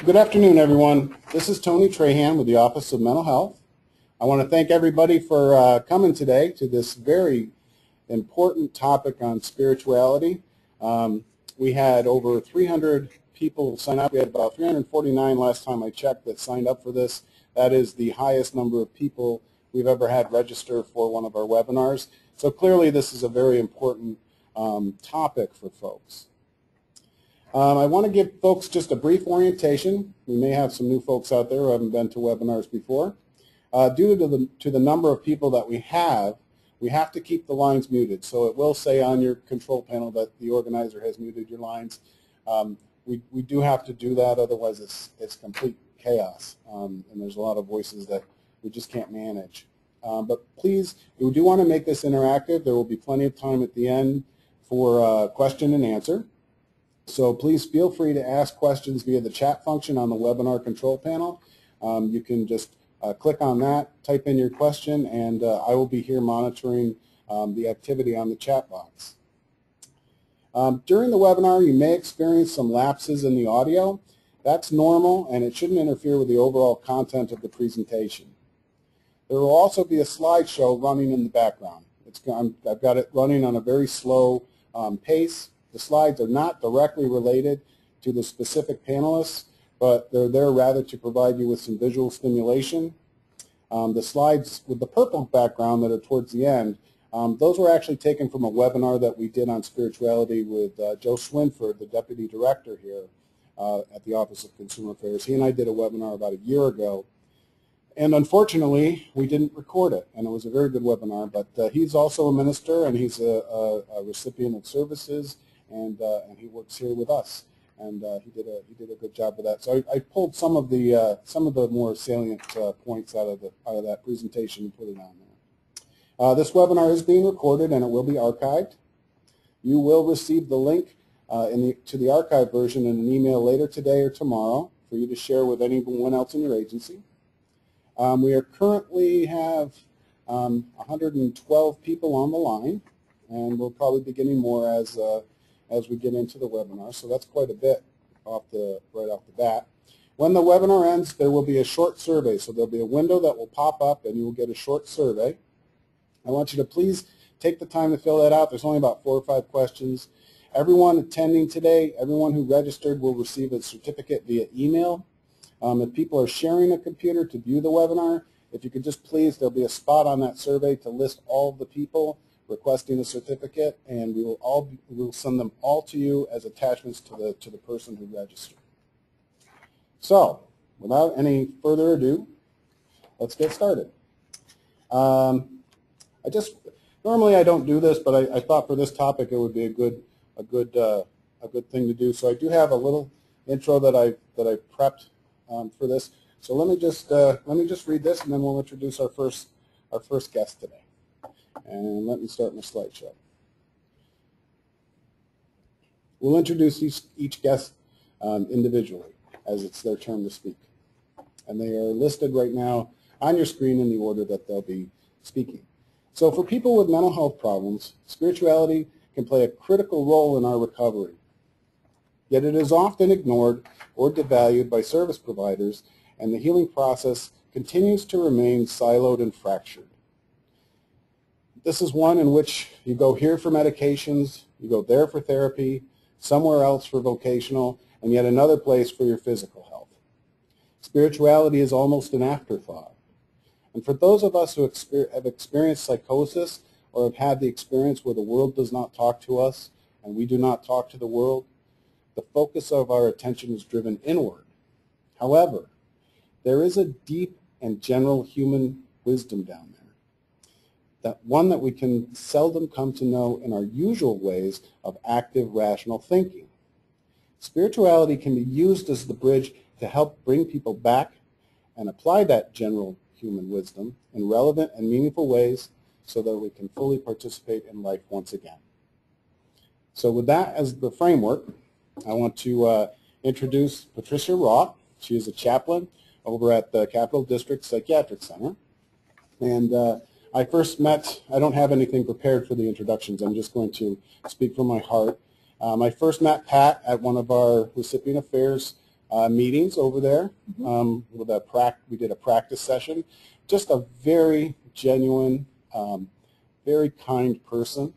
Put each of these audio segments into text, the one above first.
Good afternoon, everyone. This is Tony Trahan with the Office of Mental Health. I want to thank everybody for coming today to this very important topic on spirituality. We had over 300 people sign up. We had about 349 last time I checked that signed up for this. That is the highest number of people we've ever had register for one of our webinars. So clearly this is a very important topic for folks. I want to give folks just a brief orientation. We may have some new folks out there who haven't been to webinars before. Due to the number of people that we have to keep the lines muted. So it will say on your control panel that the organizer has muted your lines. We do have to do that, otherwise it's complete chaos. And there's a lot of voices that we just can't manage. But please, we do want to make this interactive. There will be plenty of time at the end for question and answer. So please feel free to ask questions via the chat function on the webinar control panel. You can just click on that, type in your question, and I will be here monitoring the activity on the chat box. During the webinar, you may experience some lapses in the audio. That's normal, and it shouldn't interfere with the overall content of the presentation. There will also be a slideshow running in the background. I've got it running on a very slow pace. The slides are not directly related to the specific panelists, but they're there rather to provide you with some visual stimulation. The slides with the purple background that are towards the end, those were actually taken from a webinar that we did on spirituality with Joe Swinford, the Deputy Director here at the Office of Consumer Affairs. He and I did a webinar about a year ago, and unfortunately we didn't record it, and it was a very good webinar, but he's also a minister, and he's a recipient of services, and he works here with us. And he did a good job with that. So I pulled some of the more salient points out of that presentation and put it on there. This webinar is being recorded and it will be archived. You will receive the link to the archived version in an email later today or tomorrow for you to share with anyone else in your agency. We are currently have 112 people on the line, and we'll probably be getting more as we get into the webinar, so that's quite a bit right off the bat. When the webinar ends, there will be a short survey, so there'll be a window that will pop up and you will get a short survey. I want you to please take the time to fill that out. There's only about 4 or 5 questions. Everyone attending today, everyone who registered will receive a certificate via email. If people are sharing a computer to view the webinar, if you could just please, there'll be a spot on that survey to list all of the people requesting a certificate, and we will send them all to you as attachments to the person who registered. So, without any further ado, let's get started. Normally I don't do this, but I thought for this topic it would be a good thing to do. So I do have a little intro that I prepped for this. So let me just read this, and then we'll introduce our first guest today. And let me start my slideshow. We'll introduce each guest individually as it's their turn to speak. And they are listed right now on your screen in the order that they'll be speaking. So for people with mental health problems, spirituality can play a critical role in our recovery. Yet it is often ignored or devalued by service providers, and the healing process continues to remain siloed and fractured. This is one in which you go here for medications, you go there for therapy, somewhere else for vocational, and yet another place for your physical health. Spirituality is almost an afterthought. And for those of us who have experienced psychosis or have had the experience where the world does not talk to us and we do not talk to the world, the focus of our attention is driven inward. However, there is a deep and general human wisdom down there. One that we can seldom come to know in our usual ways of active, rational thinking. Spirituality can be used as the bridge to help bring people back and apply that general human wisdom in relevant and meaningful ways so that we can fully participate in life once again. So with that as the framework, I want to introduce Patricia Roth. She is a chaplain over at the Capital District Psychiatric Center. And I first met, I don't have anything prepared for the introductions, I'm just going to speak from my heart. I first met Pat at one of our recipient affairs meetings over there. We did a practice session. Just a very genuine, very kind person,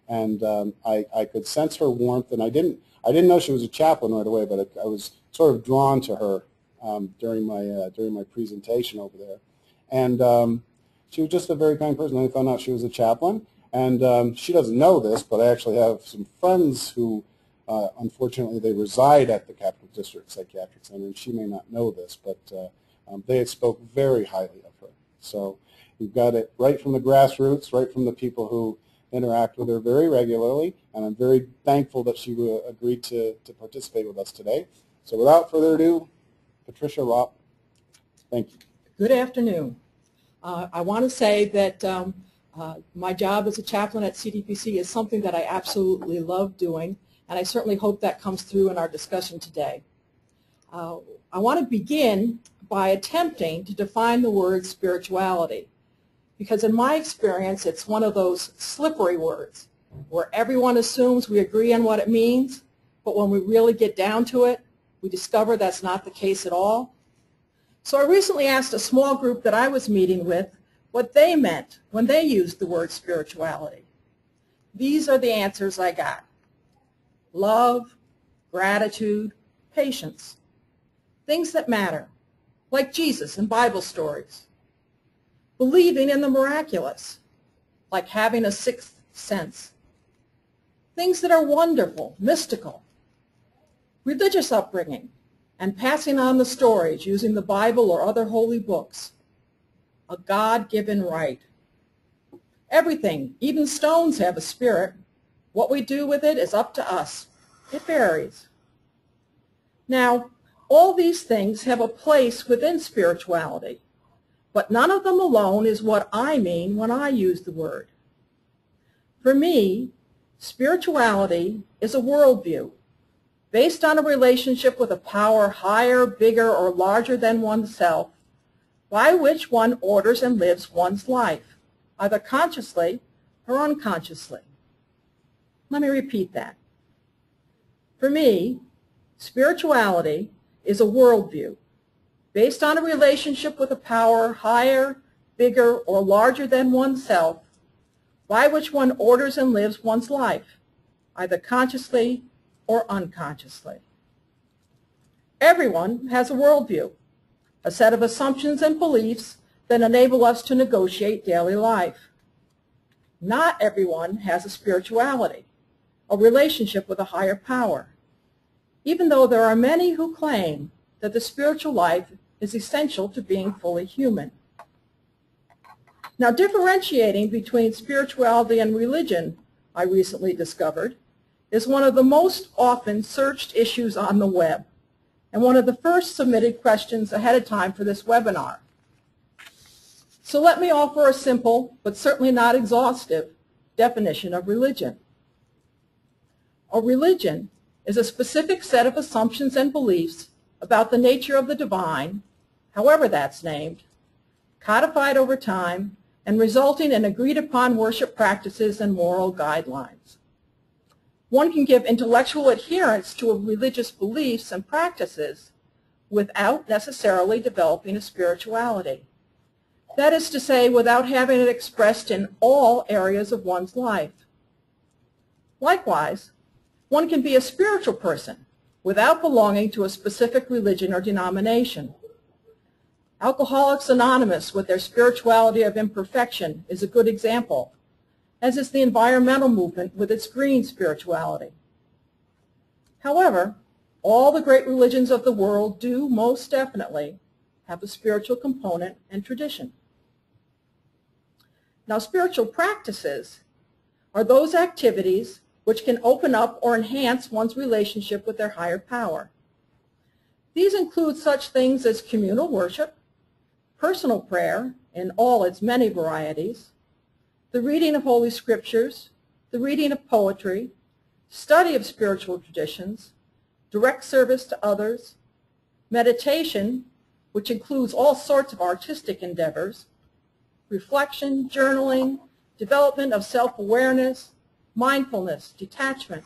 and I could sense her warmth. And I didn't know she was a chaplain right away, but I was sort of drawn to her during my presentation over there. And she was just a very kind person. I found out she was a chaplain, and she doesn't know this, but I actually have some friends who, unfortunately, they reside at the Capital District Psychiatric Center, and she may not know this, but they had spoke very highly of her. So we've got it right from the grassroots, right from the people who interact with her very regularly, and I'm very thankful that she agreed to participate with us today. So without further ado, Patricia Ropp, thank you. Good afternoon. I want to say that my job as a chaplain at CDPC is something that I absolutely love doing, and I certainly hope that comes through in our discussion today. I want to begin by attempting to define the word spirituality, because in my experience it's one of those slippery words where everyone assumes we agree on what it means, but when we really get down to it, we discover that's not the case at all. So I recently asked a small group that I was meeting with what they meant when they used the word spirituality. These are the answers I got: love, gratitude, patience, things that matter, like Jesus and Bible stories, believing in the miraculous, like having a sixth sense, things that are wonderful, mystical, religious upbringing, and passing on the stories using the Bible or other holy books, a God-given right. Everything, even stones, have a spirit. What we do with it is up to us. It varies. Now, all these things have a place within spirituality, but none of them alone is what I mean when I use the word. For me, spirituality is a worldview based on a relationship with a power higher, bigger, or larger than oneself, by which one orders and lives one's life, either consciously or unconsciously. Let me repeat that. For me, spirituality is a worldview based on a relationship with a power higher, bigger, or larger than oneself, by which one orders and lives one's life, either consciously or unconsciously. Everyone has a worldview, a set of assumptions and beliefs that enable us to negotiate daily life. Not everyone has a spirituality, a relationship with a higher power, even though there are many who claim that the spiritual life is essential to being fully human. Now, differentiating between spirituality and religion, I recently discovered, is one of the most often searched issues on the web, and one of the first submitted questions ahead of time for this webinar. So let me offer a simple, but certainly not exhaustive, definition of religion. A religion is a specific set of assumptions and beliefs about the nature of the divine, however that's named, codified over time, and resulting in agreed-upon worship practices and moral guidelines. One can give intellectual adherence to religious beliefs and practices without necessarily developing a spirituality. That is to say, without having it expressed in all areas of one's life. Likewise, one can be a spiritual person without belonging to a specific religion or denomination. Alcoholics Anonymous, with their spirituality of imperfection, is a good example, as is the environmental movement with its green spirituality. However, all the great religions of the world do most definitely have a spiritual component and tradition. Now, spiritual practices are those activities which can open up or enhance one's relationship with their higher power. These include such things as communal worship, personal prayer in all its many varieties, the reading of Holy Scriptures, the reading of poetry, study of spiritual traditions, direct service to others, meditation, which includes all sorts of artistic endeavors, reflection, journaling, development of self-awareness, mindfulness, detachment,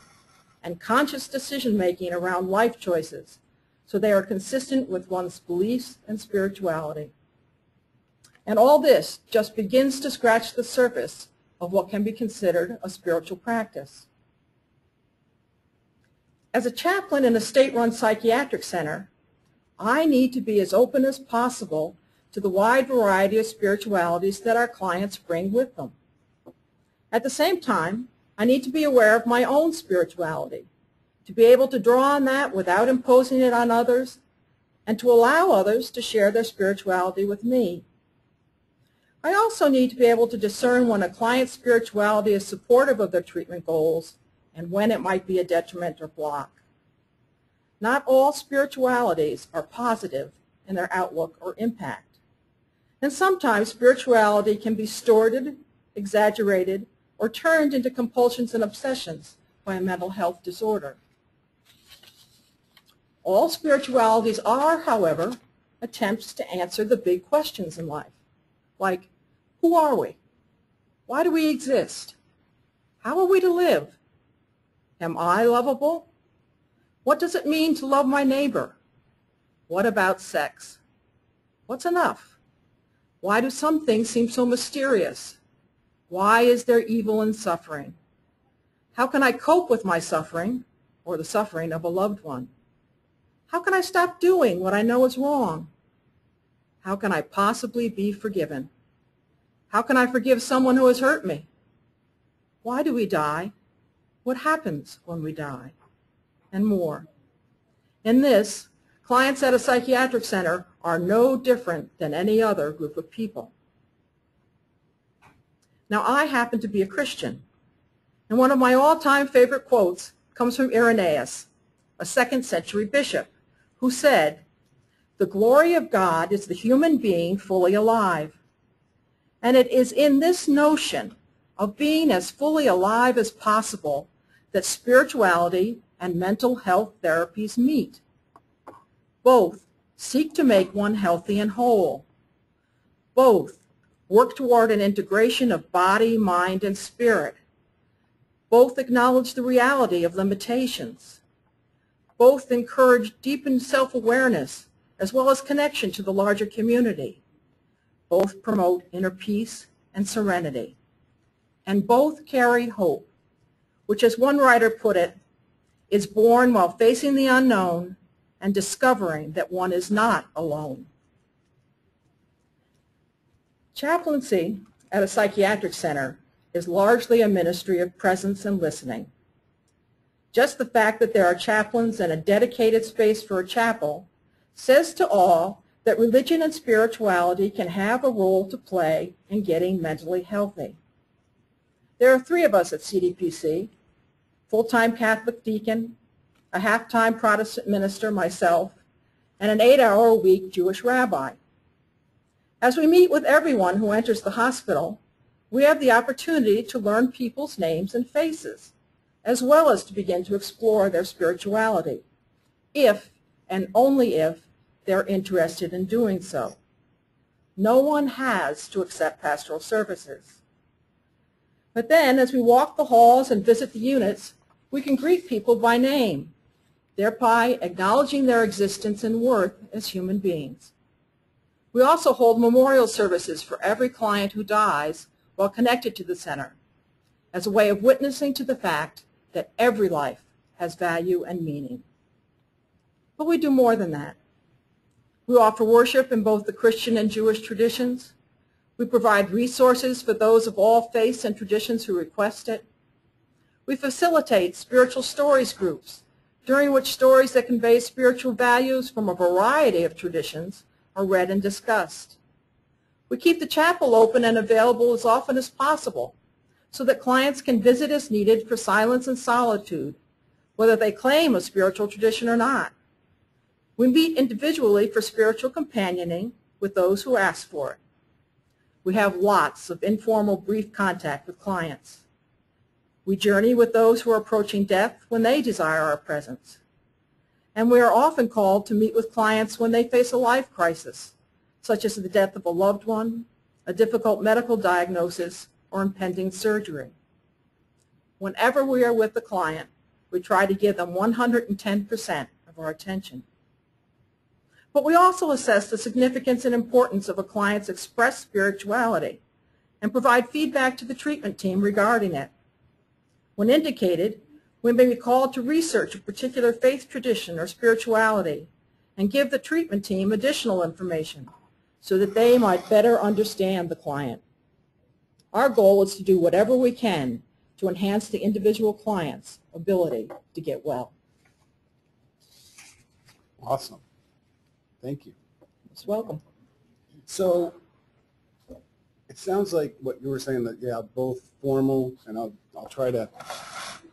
and conscious decision-making around life choices, so they are consistent with one's beliefs and spirituality. And all this just begins to scratch the surface of what can be considered a spiritual practice. As a chaplain in a state-run psychiatric center, I need to be as open as possible to the wide variety of spiritualities that our clients bring with them. At the same time, I need to be aware of my own spirituality, to be able to draw on that without imposing it on others, and to allow others to share their spirituality with me. I also need to be able to discern when a client's spirituality is supportive of their treatment goals and when it might be a detriment or block. Not all spiritualities are positive in their outlook or impact. And sometimes spirituality can be distorted, exaggerated, or turned into compulsions and obsessions by a mental health disorder. All spiritualities are, however, attempts to answer the big questions in life, like, who are we? Why do we exist? How are we to live? Am I lovable? What does it mean to love my neighbor? What about sex? What's enough? Why do some things seem so mysterious? Why is there evil and suffering? How can I cope with my suffering or the suffering of a loved one? How can I stop doing what I know is wrong? How can I possibly be forgiven? How can I forgive someone who has hurt me? Why do we die? What happens when we die? And more. In this, clients at a psychiatric center are no different than any other group of people. Now, I happen to be a Christian, and one of my all-time favorite quotes comes from Irenaeus, a 2nd century bishop, who said, "The glory of God is the human being fully alive." And it is in this notion of being as fully alive as possible that spirituality and mental health therapies meet. Both seek to make one healthy and whole. Both work toward an integration of body, mind, and spirit. Both acknowledge the reality of limitations. Both encourage deepened self-awareness as well as connection to the larger community. Both promote inner peace and serenity. And both carry hope, which, as one writer put it, is born while facing the unknown and discovering that one is not alone. Chaplaincy at a psychiatric center is largely a ministry of presence and listening. Just the fact that there are chaplains and a dedicated space for a chapel says to all that religion and spirituality can have a role to play in getting mentally healthy. There are 3 of us at CDPC, full-time Catholic deacon, a half-time Protestant minister, myself, and an 8-hour-a-week Jewish rabbi. As we meet with everyone who enters the hospital, we have the opportunity to learn people's names and faces, as well as to begin to explore their spirituality, if and only if they're interested in doing so. No one has to accept pastoral services. But then, as we walk the halls and visit the units, we can greet people by name, thereby acknowledging their existence and worth as human beings. We also hold memorial services for every client who dies while connected to the center, as a way of witnessing to the fact that every life has value and meaning. But we do more than that. We offer worship in both the Christian and Jewish traditions. We provide resources for those of all faiths and traditions who request it. We facilitate spiritual stories groups, during which stories that convey spiritual values from a variety of traditions are read and discussed. We keep the chapel open and available as often as possible so that clients can visit as needed for silence and solitude, whether they claim a spiritual tradition or not. We meet individually for spiritual companioning with those who ask for it. We have lots of informal, brief contact with clients. We journey with those who are approaching death when they desire our presence. And we are often called to meet with clients when they face a life crisis, such as the death of a loved one, a difficult medical diagnosis, or impending surgery. Whenever we are with the client, we try to give them 110% of our attention. But we also assess the significance and importance of a client's expressed spirituality and provide feedback to the treatment team regarding it. When indicated, we may be called to research a particular faith tradition or spirituality and give the treatment team additional information so that they might better understand the client. Our goal is to do whatever we can to enhance the individual client's ability to get well. Awesome. Thank you. You're welcome. So it sounds like what you were saying, that, yeah, both formal, and I'll try to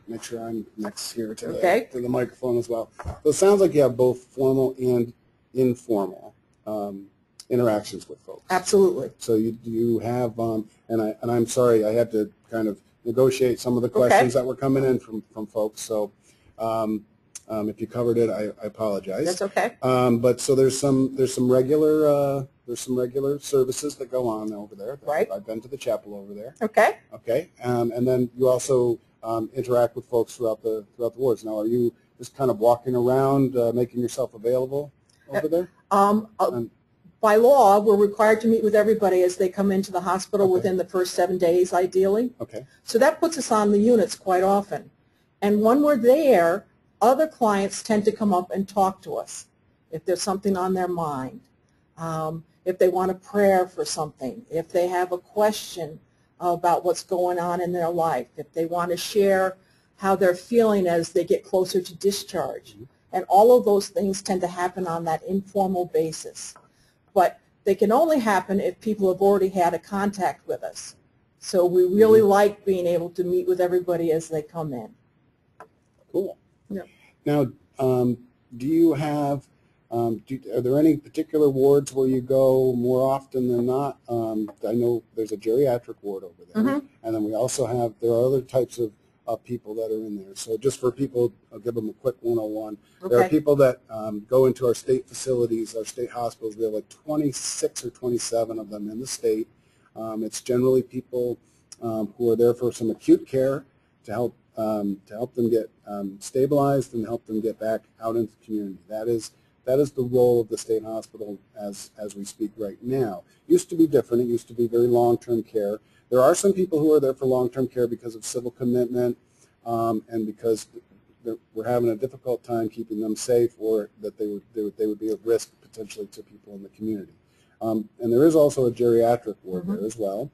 make sure I'm next here to, to the microphone as well. So it sounds like you have both formal and informal interactions with folks. Absolutely. So you have, and I'm sorry, I had to kind of negotiate some of the questions that were coming in from folks. So if you covered it, I apologize. That's okay. But so there's some regular services that go on over there. Right. I've been to the chapel over there. Okay. Okay. And then you also interact with folks throughout the wards. Now, are you just kind of walking around, making yourself available over there? By law, we're required to meet with everybody as they come into the hospital within the first 7 days, ideally. Okay. So that puts us on the units quite often. And when we're there, other clients tend to come up and talk to us if there's something on their mind, if they want a prayer for something, if they have a question about what's going on in their life, if they want to share how they're feeling as they get closer to discharge. Mm-hmm. And all of those things tend to happen on that informal basis. But they can only happen if people have already had a contact with us. So we really like being able to meet with everybody as they come in. Cool. Yeah. Now, do you have, are there any particular wards where you go more often than not? I know there's a geriatric ward over there, and then we also have, there are other types of people that are in there. So just for people, I'll give them a quick 101. There are people that go into our state facilities, our state hospitals. We have like 26 or 27 of them in the state. It's generally people who are there for some acute care to help them get stabilized and help them get back out into the community. That is the role of the state hospital as we speak right now. It used to be different. It used to be very long-term care. There are some people who are there for long-term care because of civil commitment and because we're having a difficult time keeping them safe, or that they would be at risk potentially to people in the community. And there is also a geriatric ward there as well.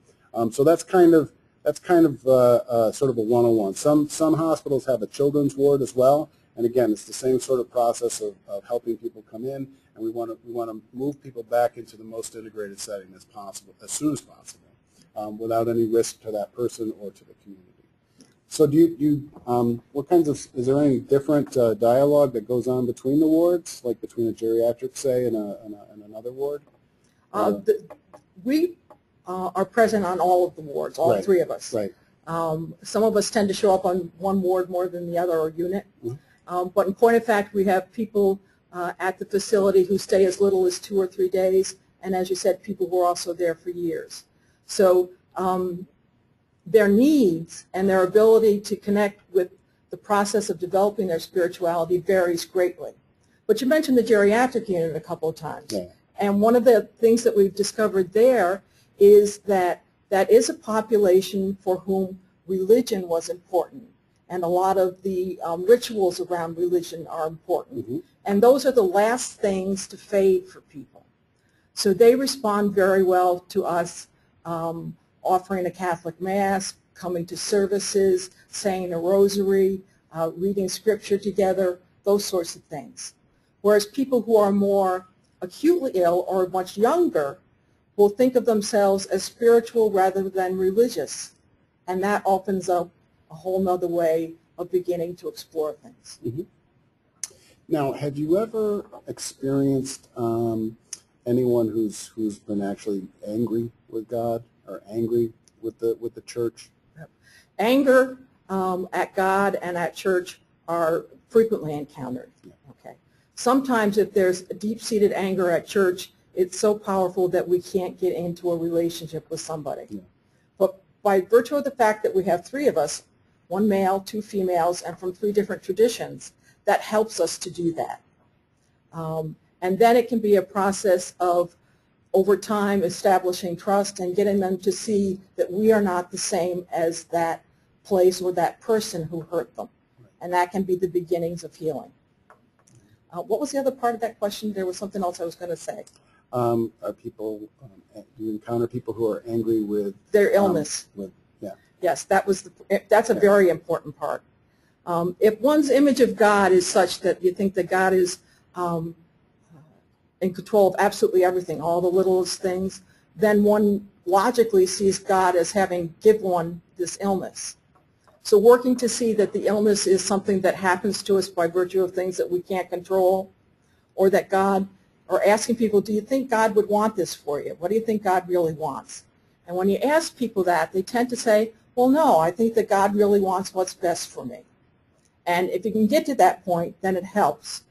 So that's kind of sort of a 101. Some hospitals have a children's ward as well, and again, it's the same sort of process of helping people come in, and we want to move people back into the most integrated setting as possible, as soon as possible, without any risk to that person or to the community. So what kinds of, is there any different dialogue that goes on between the wards, like between a geriatric, say, and another ward? We are present on all of the wards, all three of us. Right. Some of us tend to show up on one ward more than the other, or unit. But in point of fact, we have people at the facility who stay as little as 2 or 3 days, and as you said, people who are also there for years. So their needs and their ability to connect with the process of developing their spirituality varies greatly. But you mentioned the geriatric unit a couple of times. Yeah. And one of the things that we've discovered there is that is a population for whom religion was important. And a lot of the rituals around religion are important. And those are the last things to fade for people. So they respond very well to us offering a Catholic Mass, coming to services, saying a rosary, reading scripture together, those sorts of things. Whereas people who are more acutely ill or much younger will think of themselves as spiritual rather than religious. And that opens up a whole nother way of beginning to explore things. Now, have you ever experienced anyone who's been actually angry with God or angry with the church? Anger at God and at church are frequently encountered. Okay. Sometimes if there's a deep-seated anger at church, it's so powerful that we can't get into a relationship with somebody. But by virtue of the fact that we have 3 of us, 1 male, 2 females, and from 3 different traditions, that helps us to do that. And then it can be a process of, over time, establishing trust and getting them to see that we are not the same as that place or that person who hurt them. And that can be the beginnings of healing. What was the other part of that question? There was something else I was going to say. Are people, do you encounter people who are angry with their illness? Yeah. Yes, that's a very important part. If one's image of God is such that you think that God is in control of absolutely everything, all the littlest things, then one logically sees God as having given one this illness. So working to see that the illness is something that happens to us by virtue of things that we can't control, or that God, or asking people, do you think God would want this for you? What do you think God really wants? And when you ask people that, they tend to say, well, no, I think that God really wants what's best for me. And if you can get to that point, then it helps.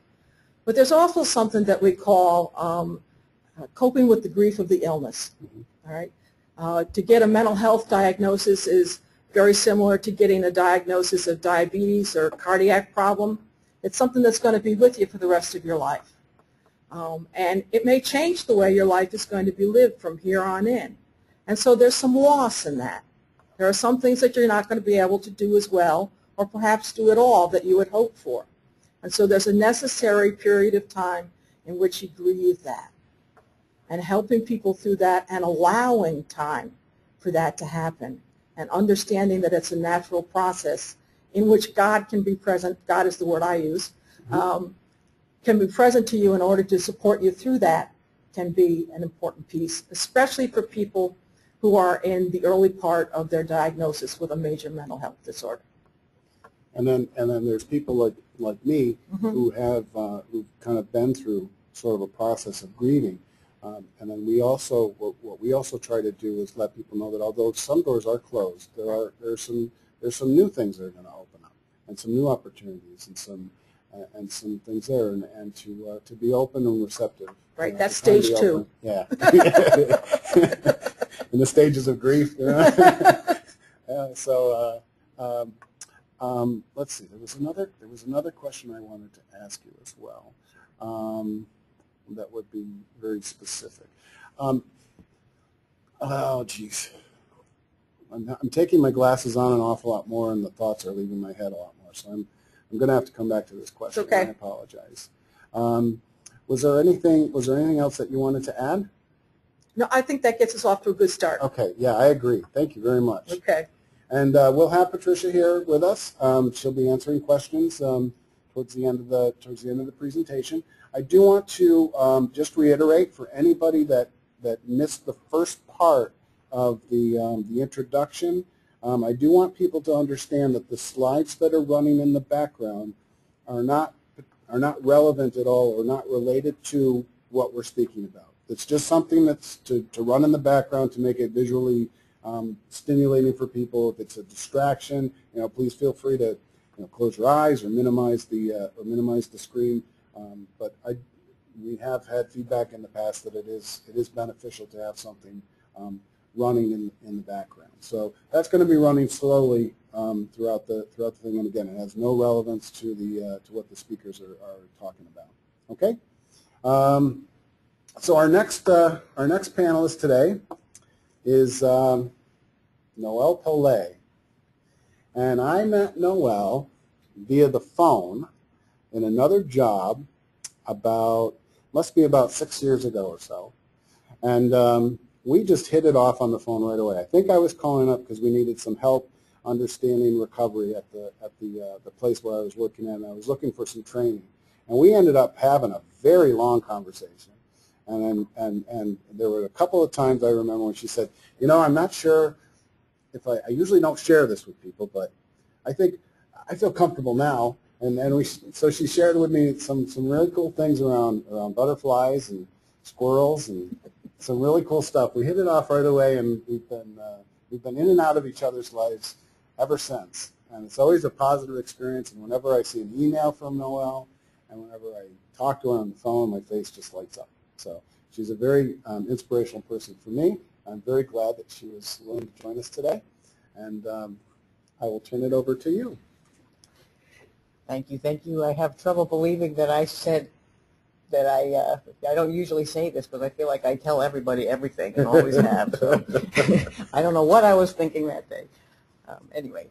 But there's also something that we call coping with the grief of the illness. All right? To get a mental health diagnosis is very similar to getting a diagnosis of diabetes or cardiac problem. It's something that's going to be with you for the rest of your life. And it may change the way your life is going to be lived from here on in. And so there's some loss in that. There are some things that you're not going to be able to do as well, or perhaps do at all, that you would hope for. And so there's a necessary period of time in which you grieve that. And helping people through that and allowing time for that to happen, and understanding that it's a natural process in which God can be present. God is the word I use. Can be present to you in order to support you through that, can be an important piece, especially for people who are in the early part of their diagnosis with a major mental health disorder. And then there's people like me who have who've kind of been through sort of a process of grieving. And then we also, what we also try to do is let people know that although some doors are closed, there's some new things that are going to open up, and some new opportunities, and some things there, and to be open and receptive. Right, that's stage 2. Yeah. In the stages of grief. You know? Yeah, so let's see. There was another question I wanted to ask you as well. That would be very specific. Oh, geez. I'm taking my glasses on an awful lot more, and the thoughts are leaving my head a lot more. So I'm going to have to come back to this question. Okay. I apologize. Was there anything else that you wanted to add? No, I think that gets us off to a good start. Okay. Yeah, I agree. Thank you very much. Okay. And we'll have Patricia here with us. She'll be answering questions towards the end of the presentation. I do want to just reiterate for anybody that missed the first part of the introduction. I do want people to understand that the slides that are running in the background are not relevant at all, or not related to what we're speaking about. It's just something that's to run in the background to make it visually stimulating for people. If it's a distraction, please feel free to close your eyes or minimize the screen. But we have had feedback in the past that it is beneficial to have something running in the background. So that's going to be running slowly throughout the thing. And again, it has no relevance to what the speakers are talking about. Okay. So our next panelist today is Noel Pellet, and I met Noel via the phone in another job must be about 6 years ago or so, and we just hit it off on the phone right away. I think I was calling up because we needed some help understanding recovery at the place where I was working at, and I was looking for some training, and we ended up having a very long conversation. And there were a couple of times I remember when she said, I'm not sure if I usually don't share this with people, but I think I feel comfortable now. So she shared with me some really cool things around butterflies and squirrels and some really cool stuff. We hit it off right away, and we've been in and out of each other's lives ever since. And it's always a positive experience. And whenever I see an email from Noel, and whenever I talk to her on the phone, my face just lights up. So she's a very inspirational person for me. I'm very glad that she was willing to join us today. And I will turn it over to you. Thank you. I have trouble believing that I said that I don't usually say this because I feel like I tell everybody everything and always have. So I don't know what I was thinking that day. Anyway,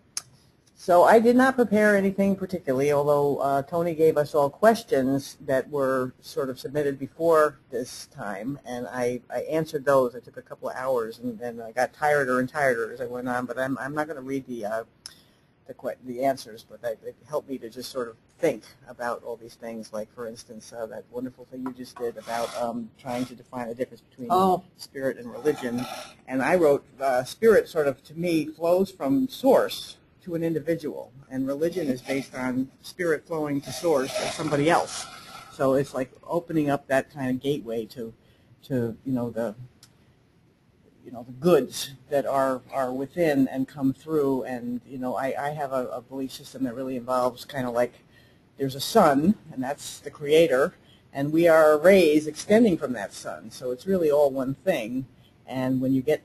so I did not prepare anything particularly, although Tony gave us all questions that were sort of submitted before this time, and I answered those. It took a couple of hours, and then I got tireder and tireder as I went on. But I'm not going to read the answers, but it helped me to just sort of think about all these things, like, for instance, that wonderful thing you just did about trying to define the difference between spirit and religion. And I wrote, spirit sort of, to me, flows from source to an individual, and religion is based on spirit flowing to source or somebody else. So it's like opening up that kind of gateway to the goods that are within and come through. And I have a belief system that really involves kind of like there's a sun, and that's the creator, and we are rays extending from that sun. So it's really all one thing. And when you get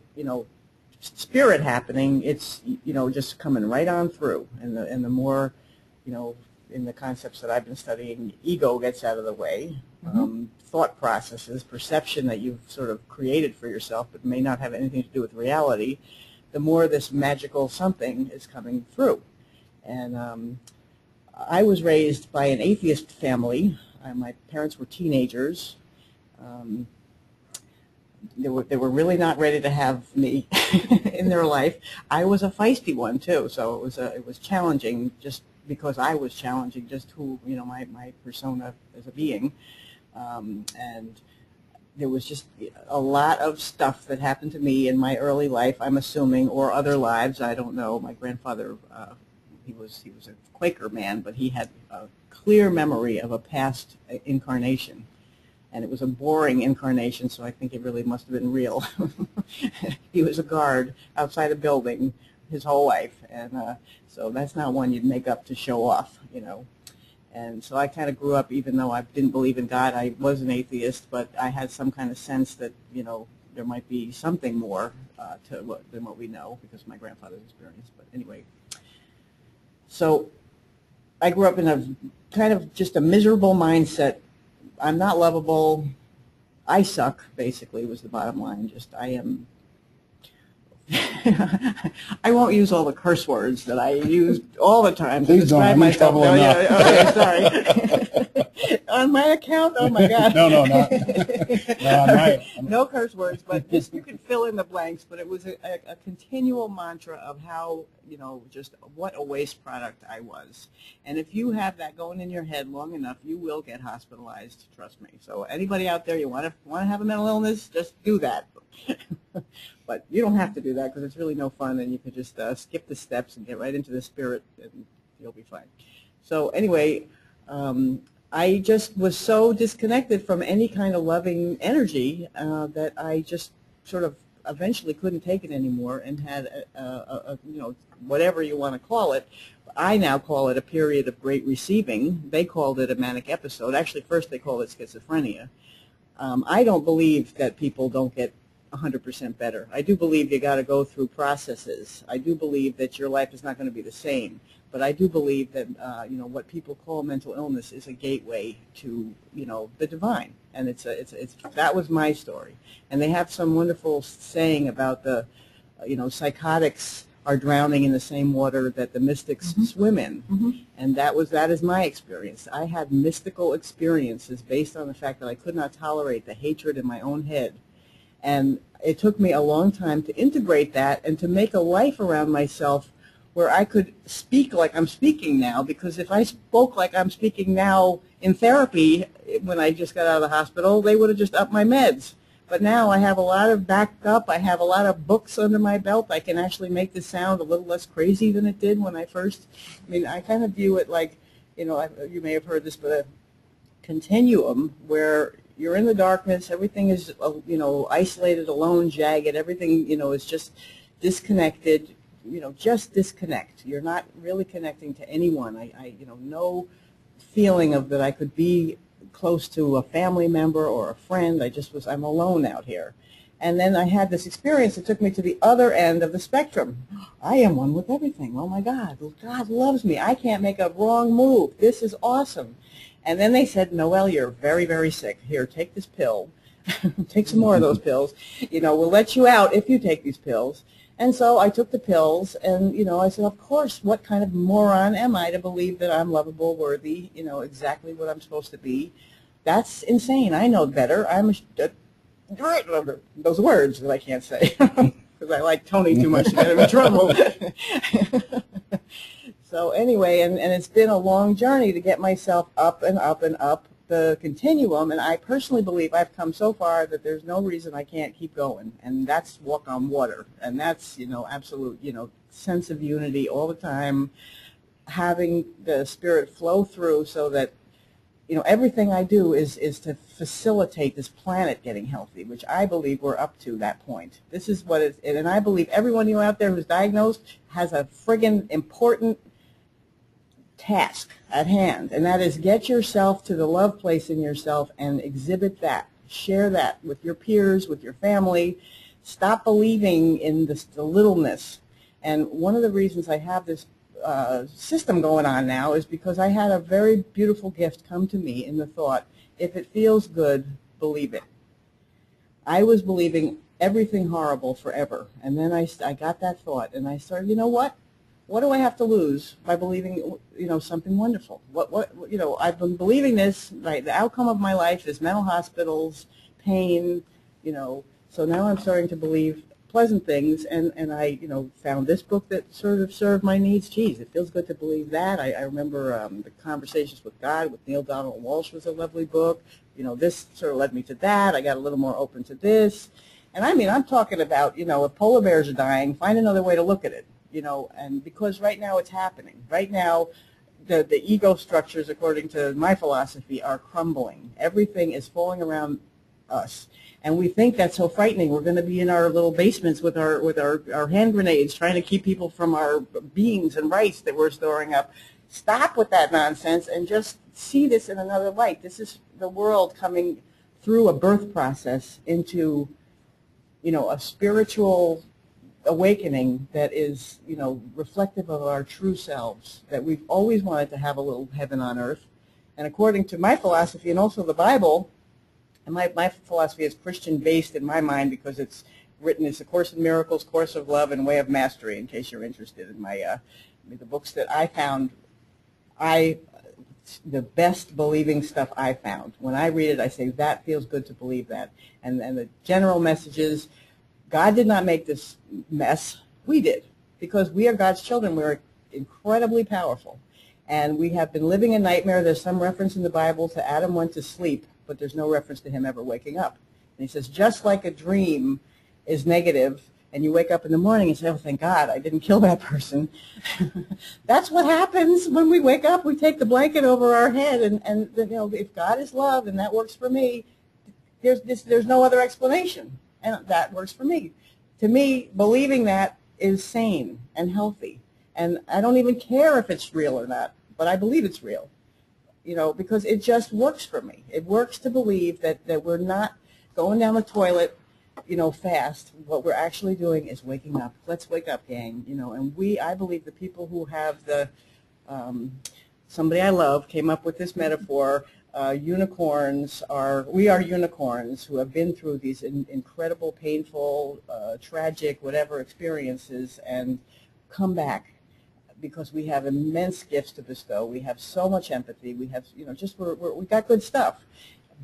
spirit happening, it's just coming right on through. And the more in the concepts that I've been studying, ego gets out of the way. Thought processes, perception that you've sort of created for yourself but may not have anything to do with reality, the more this magical something is coming through. And I was raised by an atheist family. My parents were teenagers. They were really not ready to have me in their life. I was a feisty one too, so it was challenging just because I was challenging just who my persona as a being. And there was just a lot of stuff that happened to me in my early life, I'm assuming, or other lives, I don't know. My grandfather, he was a Quaker man, but he had a clear memory of a past incarnation. And it was a boring incarnation, so I think it really must have been real. He was a guard outside a building his whole life, and so that's not one you'd make up to show off, And so I kind of grew up, even though I didn't believe in God, I was an atheist, but I had some kind of sense that, there might be something more than what we know because of my grandfather's experience. But anyway, so I grew up in a kind of just a miserable mindset. I'm not lovable. I suck, basically, was the bottom line. Just I am. I won't use all the curse words that I use all the time to describe myself. Oh, yeah, okay, sorry. On my account, oh my God. No, not. No, I'm right. No curse words, but just you can fill in the blanks. But it was a continual mantra of how, just what a waste product I was. And if you have that going in your head long enough, you will get hospitalized. Trust me. So anybody out there, you want to have a mental illness, just do that. But you don't have to do that because it's really no fun, and you could just skip the steps and get right into the spirit, and you'll be fine. So anyway, I just was so disconnected from any kind of loving energy that I just sort of eventually couldn't take it anymore and had whatever you want to call it. I now call it a period of great receiving. They called it a manic episode. Actually, first they called it schizophrenia. I don't believe that people don't get 100% better. I do believe you got to go through processes. I do believe that your life is not going to be the same. But I do believe that what people call mental illness is a gateway to the divine, and that was my story. And they have some wonderful saying about the psychotics are drowning in the same water that the mystics swim in, and that is my experience. I had mystical experiences based on the fact that I could not tolerate the hatred in my own head. And it took me a long time to integrate that and to make a life around myself where I could speak like I'm speaking now, because if I spoke like I'm speaking now in therapy when I just got out of the hospital, they would have just upped my meds. But now I have a lot of backup. I have a lot of books under my belt. I can actually make this sound a little less crazy than it did when I first. I kind of view it like, you may have heard this, but a continuum where you're in the darkness, everything is, isolated, alone, jagged, everything, is just disconnected, just disconnect. You're not really connecting to anyone. No feeling of that I could be close to a family member or a friend. I'm alone out here. And then I had this experience that took me to the other end of the spectrum. I am one with everything. Oh my God, God loves me. I can't make a wrong move. This is awesome. And then they said, Noel, you're very, very sick. Here, take this pill. Take some more of those pills. We'll let you out if you take these pills. And so I took the pills, and, I said, of course, what kind of moron am I to believe that I'm lovable, worthy, exactly what I'm supposed to be? That's insane. I know better. Those words that I can't say because I like Tony too much to get him in trouble. So anyway, and it's been a long journey to get myself up and up and up the continuum, and I personally believe I've come so far that there's no reason I can't keep going, and that's walk on water, and that's, absolute, sense of unity all the time, having the spirit flow through so that, everything I do is to facilitate this planet getting healthy, which I believe we're up to that point. This is what it's, and I believe everyone out there who's diagnosed has a friggin' important task at hand, and that is get yourself to the love place in yourself and exhibit that. Share that with your peers, with your family. Stop believing in the littleness. And one of the reasons I have this system going on now is because I had a very beautiful gift come to me in the thought, if it feels good, believe it. I was believing everything horrible forever, and then I got that thought, and I started, what do I have to lose by believing, something wonderful? I've been believing this, right? The outcome of my life is mental hospitals, pain, so now I'm starting to believe pleasant things, and I, found this book that sort of served my needs. Geez, it feels good to believe that. I remember the Conversations with God with Neil Donald Walsh was a lovely book. This sort of led me to that. I got a little more open to this. And I mean, I'm talking about, if polar bears are dying, find another way to look at it. And because right now it's happening. Right now, the ego structures, according to my philosophy, are crumbling. Everything is falling around us. And we think that's so frightening. We're going to be in our little basements with our hand grenades trying to keep people from our beings and rights that we're storing up. Stop with that nonsense and just see this in another light. This is the world coming through a birth process into, a spiritual awakening that is, reflective of our true selves, that we've always wanted to have a little heaven on earth. And according to my philosophy and also the Bible, and my philosophy is Christian-based in my mind because it's written as A Course in Miracles, Course of Love, and Way of Mastery, in case you're interested in the books that I found. The best believing stuff I found. When I read it, I say, that feels good to believe that. And the general message is, God did not make this mess. We did. Because we are God's children. We're incredibly powerful. And we have been living a nightmare. There's some reference in the Bible to Adam went to sleep, but there's no reference to him ever waking up. And he says, just like a dream is negative, and you wake up in the morning and say, oh, thank God, I didn't kill that person. That's what happens when we wake up. We take the blanket over our head, and if God is love and that works for me, there's no other explanation, and that works for me. To me, believing that is sane and healthy, and I don't even care if it's real or not, but I believe it's real, because it just works for me. It works to believe that we're not going down the toilet fast. What we're actually doing is waking up. Let's wake up, gang. And I believe the people who have somebody I love came up with this metaphor. Unicorns we are unicorns who have been through these incredible, painful, tragic, whatever experiences and come back because we have immense gifts to bestow. We have so much empathy. We have, we got good stuff.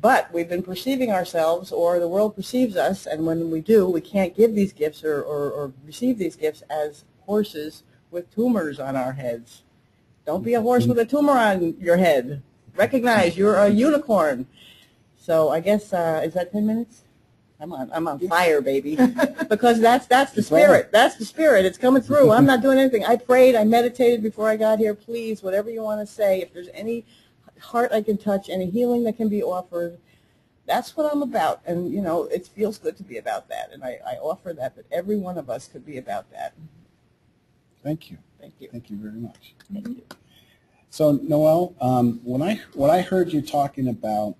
But we've been perceiving ourselves, or the world perceives us, and when we do, we can't give these gifts or receive these gifts as horses with tumors on our heads. Don't be a horse with a tumor on your head. Recognize you're a unicorn. So I guess, is that 10 minutes? I'm on fire, baby. Because that's the spirit. That's the spirit. It's coming through. I'm not doing anything. I prayed. I meditated before I got here. Please, whatever you want to say, if there's any heart I can touch, any healing that can be offered, that's what I'm about. And, it feels good to be about that. And I offer that every one of us could be about that. Thank you. Thank you. Thank you very much. Thank you. So, Noel, what I heard you talking about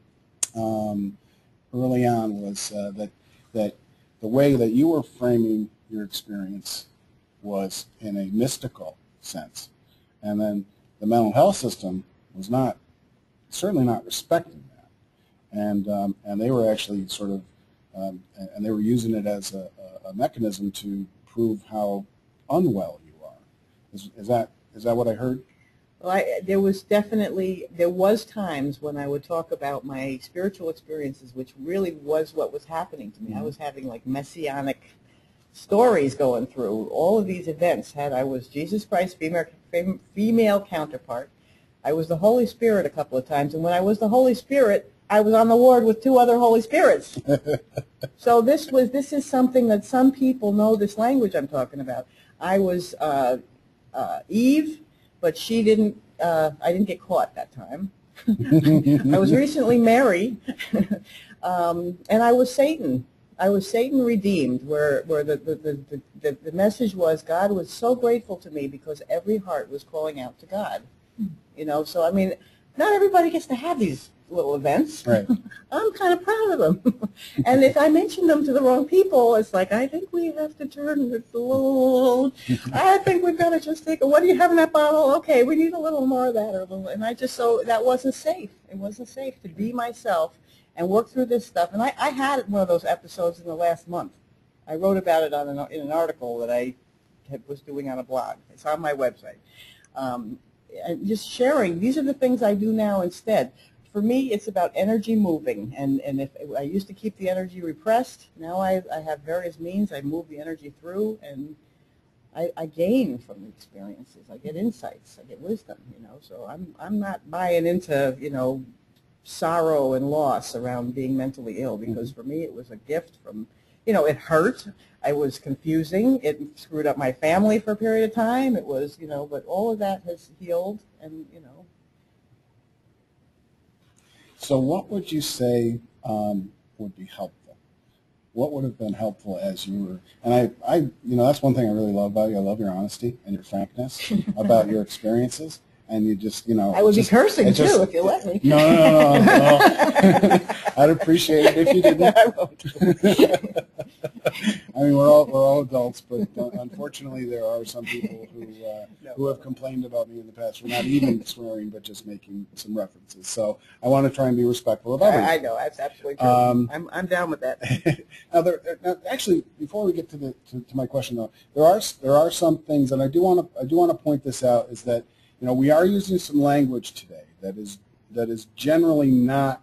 early on was that the way that you were framing your experience was in a mystical sense. And then the mental health system was not certainly not respecting that. And they were actually sort of, and they were using it as a mechanism to prove how unwell you are. Is that what I heard? Well, there was times when I would talk about my spiritual experiences, which really was what was happening to me. I was having like messianic stories going through. All of these events I was Jesus Christ's female counterpart. I was the Holy Spirit a couple of times, and when I was the Holy Spirit, I was on the ward with 2 other Holy Spirits. So this is something that some people know this language I'm talking about. I was Eve, but she didn't. I didn't get caught that time. I was recently married, and I was Satan. I was Satan redeemed, where the message was God was so grateful to me because every heart was calling out to God. You know, so I mean, not everybody gets to have these little events. Right. I'm kind of proud of them. And if I mention them to the wrong people, it's like, I think we have to turn it a little, I think we've got to just take, what do you have in that bottle? Okay, we need a little more of that. And I just, so that wasn't safe. It wasn't safe to be myself and work through this stuff. And I had one of those episodes in the last month. I wrote about it in an article that I was doing on a blog. It's on my website. And just sharing, these are the things I do now instead. For me, it's about energy moving, and if I used to keep the energy repressed, now I have various means. I move the energy through, and I gain from the experiences. I get insights. I get wisdom. You know, so I'm not buying into sorrow and loss around being mentally ill, because for me it was a gift from it hurt. I was confusing. It screwed up my family for a period of time. It was but all of that has healed, and So what would you say would be helpful? What would have been helpful as you were, and I that's one thing I really love about you. I love your honesty and your frankness about your experiences, and you just, I would be cursing too if you let me. No. I'd appreciate it if you didn't. I won't. I mean, we're all adults, but unfortunately, there are some people who have complained about me in the past for not even swearing, but just making some references. So I want to try and be respectful of everything. I know, that's absolutely true. I'm down with that. Now, actually, before we get to my question, though, there are some things, and I do want to point this out, is that we are using some language today that is generally not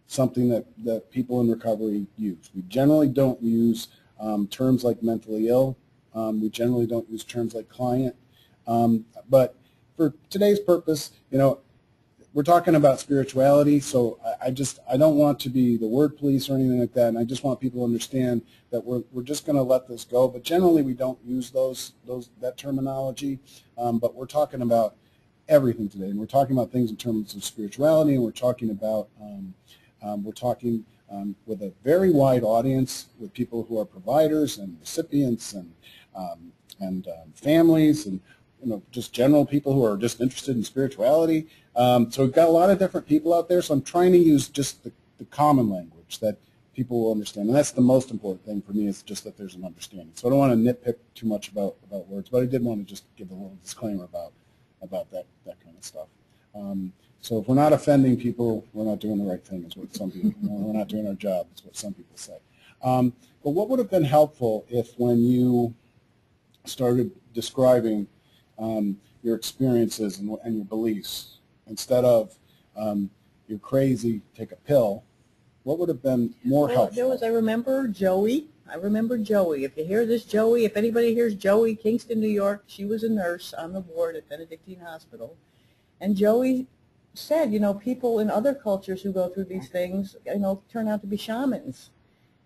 something that people in recovery use. We generally don't use terms like mentally ill. We generally don't use terms like client. But for today's purpose, we're talking about spirituality, so I don't want to be the word police or anything like that, and I just want people to understand that we're just going to let this go. But generally, we don't use that terminology. But we're talking about everything today, and we're talking about things in terms of spirituality, and we're talking about with a very wide audience, with people who are providers and recipients and families, and just general people who are just interested in spirituality. So we've got a lot of different people out there. So I'm trying to use just the common language that people will understand, and that's the most important thing for me, is just that there's an understanding. So I don't want to nitpick too much about words, but I did want to just give a little disclaimer about that kind of stuff. So if we're not offending people, we're not doing the right thing, is what some people, we're not doing our job, is what some people say. But what would have been helpful if, when you started describing your experiences and your beliefs, instead of you're crazy, take a pill, what would have been more helpful? I remember Joey. If you hear this, Joey, if anybody hears Joey, Kingston, New York, she was a nurse on the ward at Benedictine Hospital. And Joey said, people in other cultures who go through these things, turn out to be shamans.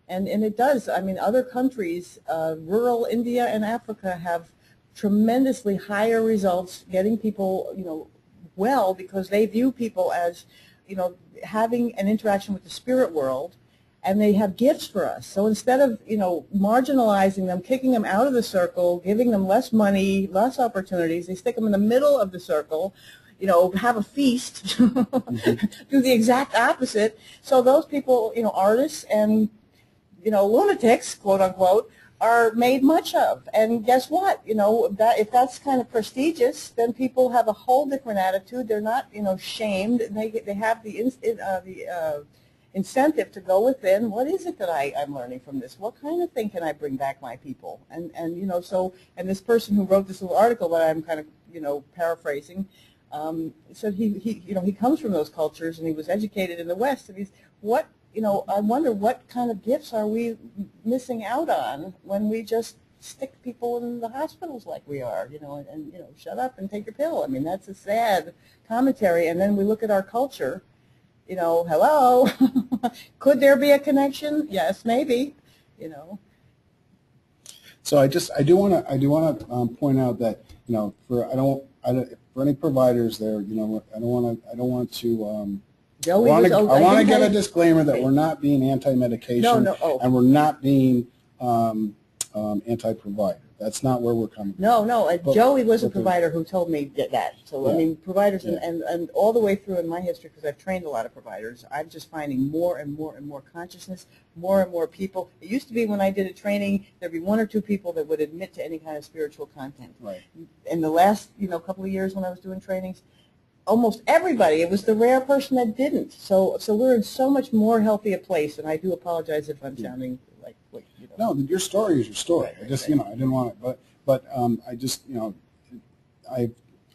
And it does. I mean, other countries, rural India and Africa, have tremendously higher results getting people, well, because they view people as, having an interaction with the spirit world, and they have gifts for us. So instead of, marginalizing them, kicking them out of the circle, giving them less money, less opportunities, they stick them in the middle of the circle, have a feast, do the exact opposite. So those people, artists and, lunatics, quote unquote, are made much of. And guess what? You know, that if that's kind of prestigious, then people have a whole different attitude. They're not, you know, shamed. They have the incentive to go within. What is it that I'm learning from this? What kind of thing can I bring back my people? And you know, so, and this person who wrote this little article that I'm kind of, you know, paraphrasing, said he comes from those cultures and he was educated in the West, and he's, what, you know, I wonder what kind of gifts are we missing out on when we just stick people in the hospitals like we are, you know, and you know, shut up and take your pill. I mean, that's a sad commentary. And then we look at our culture, you know, hello, could there be a connection? Yes, maybe, you know. So I do want to point out that, you know, for any providers there, you know, I don't want to I want to get a disclaimer that we're not being anti-medication and we're not being anti-provider. That's not where we're coming from. No. Joey was a provider who told me that. So, yeah. I mean, providers and all the way through in my history, because I've trained a lot of providers, I'm just finding more and more and more consciousness, more and more people. It used to be when I did a training, there'd be one or two people that would admit to any kind of spiritual content. Right. In the last, you know, couple of years when I was doing trainings, almost everybody, it was the rare person that didn't. So we're in so much more healthy a place, and I do apologize if I'm sounding like, you know. No, your story is your story. Right, I just, you know, I didn't want it, but I just, you know,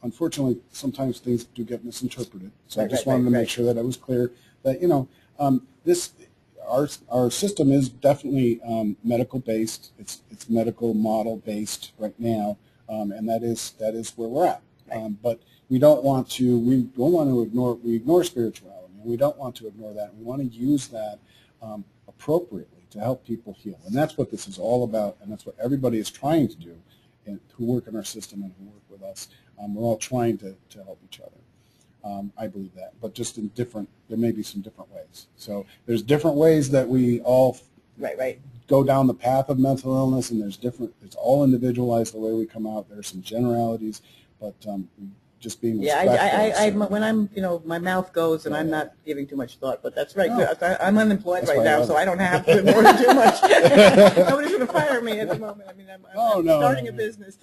unfortunately, sometimes things do get misinterpreted. So I just wanted to make sure that I was clear that, you know, our system is definitely medical based. It's medical model based right now, and that is where we're at. Right. But we don't want to ignore spirituality. We don't want to ignore that. We want to use that appropriately to help people heal. And that's what this is all about, and that's what everybody is trying to do who work in our system and who work with us. We're all trying to help each other. I believe that, but just in there may be some different ways. So there's different ways that we all go down the path of mental illness, and it's all individualized the way we come out. There are some generalities, but just being respectful. Yeah, when I'm, you know, my mouth goes and I'm not giving too much thought, but that's right. No. I'm unemployed right now, so I don't have to more than too much. Nobody's going to fire me at the moment. I mean, I'm starting a business.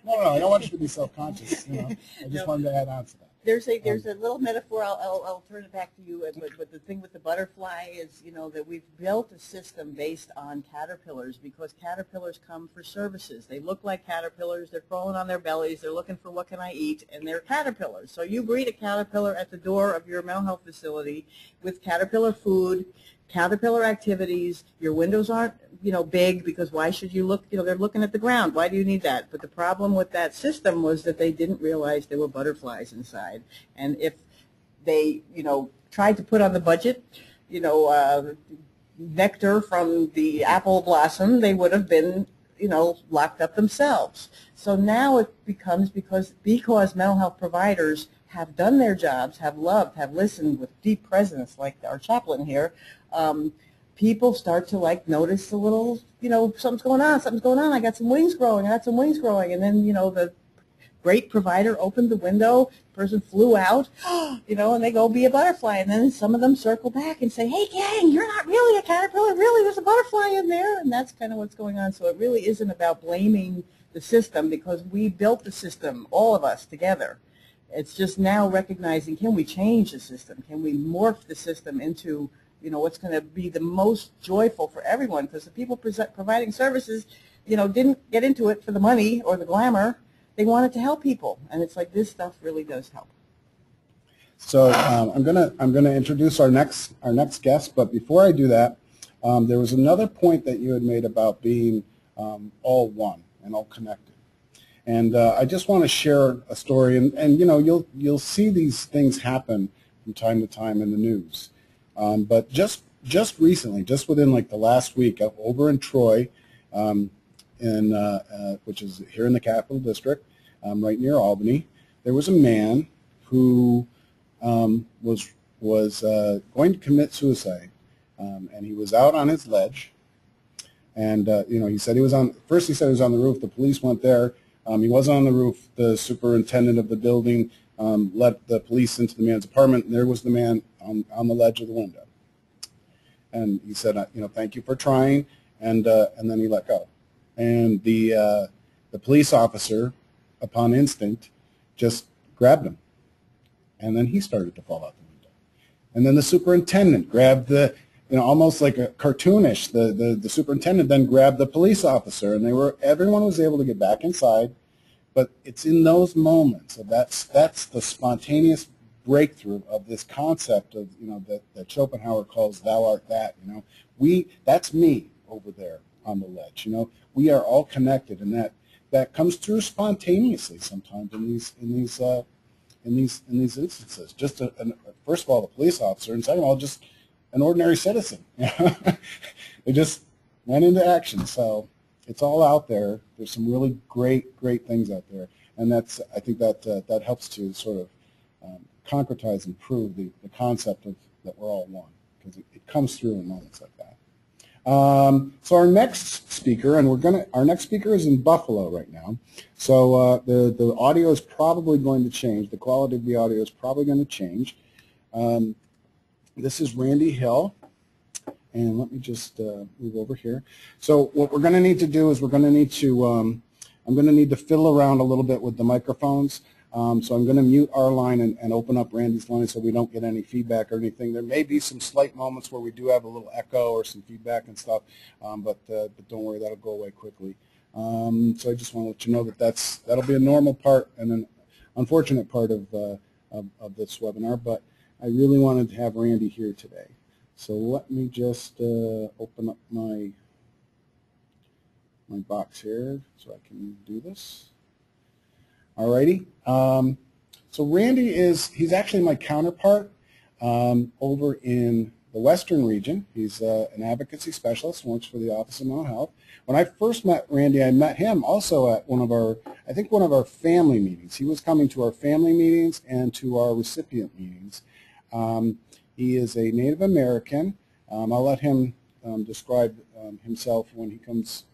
No, I don't want you to be self-conscious. You know, I just wanted to add on to that. There's a little metaphor. I'll turn it back to you. But the thing with the butterfly is, you know, that we've built a system based on caterpillars, because caterpillars come for services. They look like caterpillars. They're crawling on their bellies. They're looking for what can I eat, and they're caterpillars. So you greet a caterpillar at the door of your mental health facility with caterpillar food, caterpillar activities. Your windows aren't, you know, big, because why should you look, you know, they're looking at the ground. Why do you need that? But the problem with that system was that they didn't realize there were butterflies inside. And if they, you know, tried to put on the budget, you know, nectar from the apple blossom, they would have been, you know, locked up themselves. So now it becomes because mental health providers have done their jobs, have loved, have listened with deep presence, like our chaplain here, people start to like notice a little, you know, something's going on, I got some wings growing, and then, you know, the great provider opened the window, person flew out, you know, and they go be a butterfly, and then some of them circle back and say, hey gang, you're not really a caterpillar, really, there's a butterfly in there, and that's kind of what's going on. So it really isn't about blaming the system, because we built the system, all of us together. It's just now recognizing, can we change the system? Can we morph the system into, you know, what's going to be the most joyful for everyone? Because the people providing services, you know, didn't get into it for the money or the glamour. They wanted to help people, and it's like this stuff really does help. So I'm gonna introduce our next guest, but before I do that, there was another point that you had made about being all one and all connected. And I just want to share a story, and you know, you'll see these things happen from time to time in the news. But just recently, just within like the last week, over in Troy, which is here in the Capital District, right near Albany, there was a man who was going to commit suicide, and he was out on his ledge, and you know, he said he was on. First, he said he was on the roof. The police went there. He wasn't on the roof. The superintendent of the building let the police into the man's apartment, and there was the man on the ledge of the window. And he said, you know, thank you for trying, and then he let go. and the police officer, upon instinct, just grabbed him, and then he started to fall out the window. And then the superintendent grabbed the, almost like a cartoonish, the superintendent then grabbed the police officer, and everyone was able to get back inside. But it's in those moments, that's the spontaneous breakthrough of this concept of, that Schopenhauer calls "thou art that." That's me over there on the ledge. We are all connected, and that comes through spontaneously sometimes in these instances. Just first of all, the police officer, and second of all, just an ordinary citizen. They just went into action. So it's all out there. There's some really great things out there, and I think that helps to sort of concretize and prove the concept of that we're all one, because it comes through in moments like that. So our next speaker, our next speaker is in Buffalo right now. So the audio is probably going to change. The quality of the audio is probably going to change. This is Randy Hill. And let me just move over here. So what we're going to need to do is I'm going to need to fiddle around a little bit with the microphones. So I'm going to mute our line and open up Randy's line so we don't get any feedback or anything. There may be some slight moments where we do have a little echo or some feedback and stuff, but don't worry, that'll go away quickly. So I just want to let you know that'll be a normal part and an unfortunate part of this webinar, but I really wanted to have Randy here today. So let me just open up my box here so I can do this. Alrighty. So Randy he's actually my counterpart over in the Western region. He's an advocacy specialist and works for the Office of Mental Health. When I first met Randy, I met him also at one of our family meetings. He was coming to our family meetings and to our recipient meetings. He is a Native American. I'll let him describe himself when he comes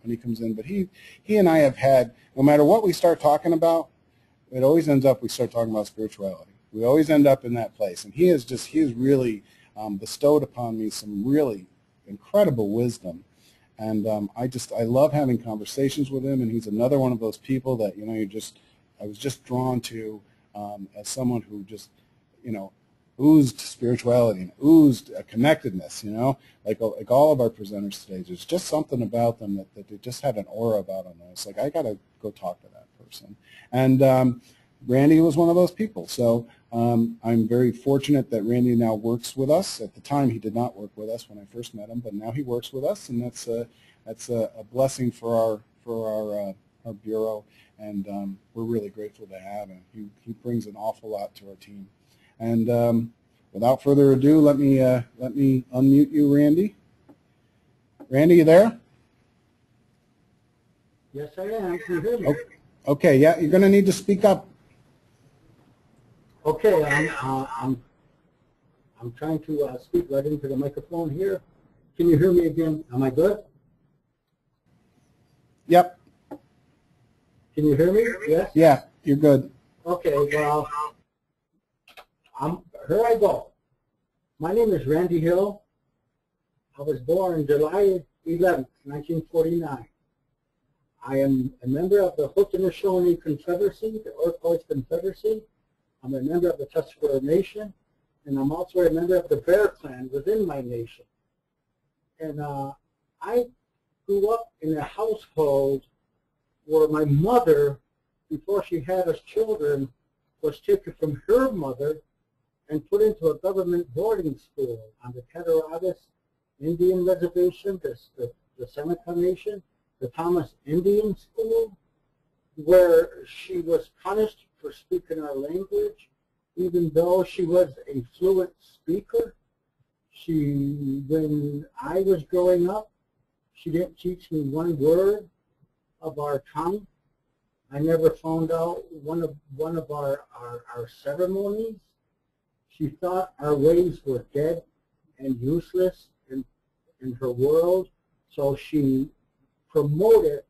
in. But he and I have had, no matter what we start talking about, it always ends up we start talking about spirituality. We always end up in that place. And he has really bestowed upon me some really incredible wisdom. And I love having conversations with him. And he's another one of those people that I was just drawn to as someone who just oozed spirituality and oozed a connectedness, like all of our presenters today. There's just something about them that they just had an aura about them. It's like, I got to go talk to that person. And Randy was one of those people. So I'm very fortunate that Randy now works with us. At the time, he did not work with us when I first met him, but now he works with us, and that's a blessing for our bureau. And we're really grateful to have him. He brings an awful lot to our team. And without further ado, let me unmute you, Randy. Randy, you there? Yes, I am. Can you hear me? Okay. Yeah, you're going to need to speak up. Okay, I'm trying to speak right into the microphone here. Can you hear me again? Am I good? Yep. Can you hear me? Yes. Yeah, you're good. Okay. Well. Here I go. My name is Randy Hill. I was born July 11th, 1949. I am a member of the Haudenosaunee Confederacy, the Iroquois Confederacy. I'm a member of the Tuscarora Nation, and I'm also a member of the Bear Clan within my nation. And I grew up in a household where my mother, before she had us children, was taken from her mother and put into a government boarding school on the Cattaraugus Indian Reservation, the Seneca Nation, the Thomas Indian School, where she was punished for speaking our language, even though she was a fluent speaker. When I was growing up, she didn't teach me one word of our tongue. I never found out one of our ceremonies. She thought our ways were dead and useless in her world, so she promoted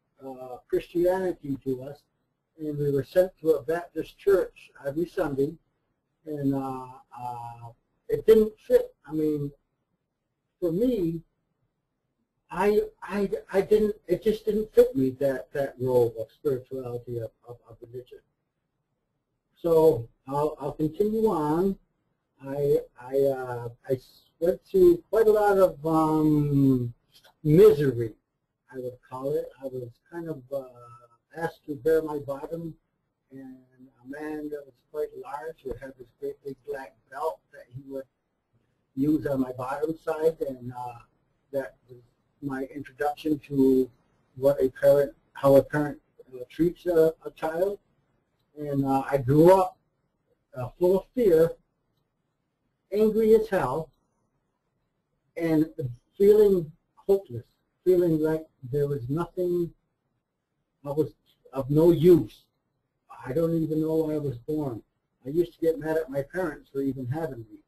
Christianity to us, and we were sent to a Baptist church every Sunday, and it didn't fit. I mean, for me, I didn't, it just didn't fit me, that role of spirituality, of religion. So I'll continue on. I went through quite a lot of misery, I would call it. I was kind of asked to bear my bottom, and a man that was quite large would have this great big black belt that he would use on my bottom side, and that was my introduction to what a parent, how a parent treats a child. And I grew up full of fear, angry as hell, and feeling hopeless, feeling like there was nothing, I was of no use. I don't even know why I was born. I used to get mad at my parents for even having me.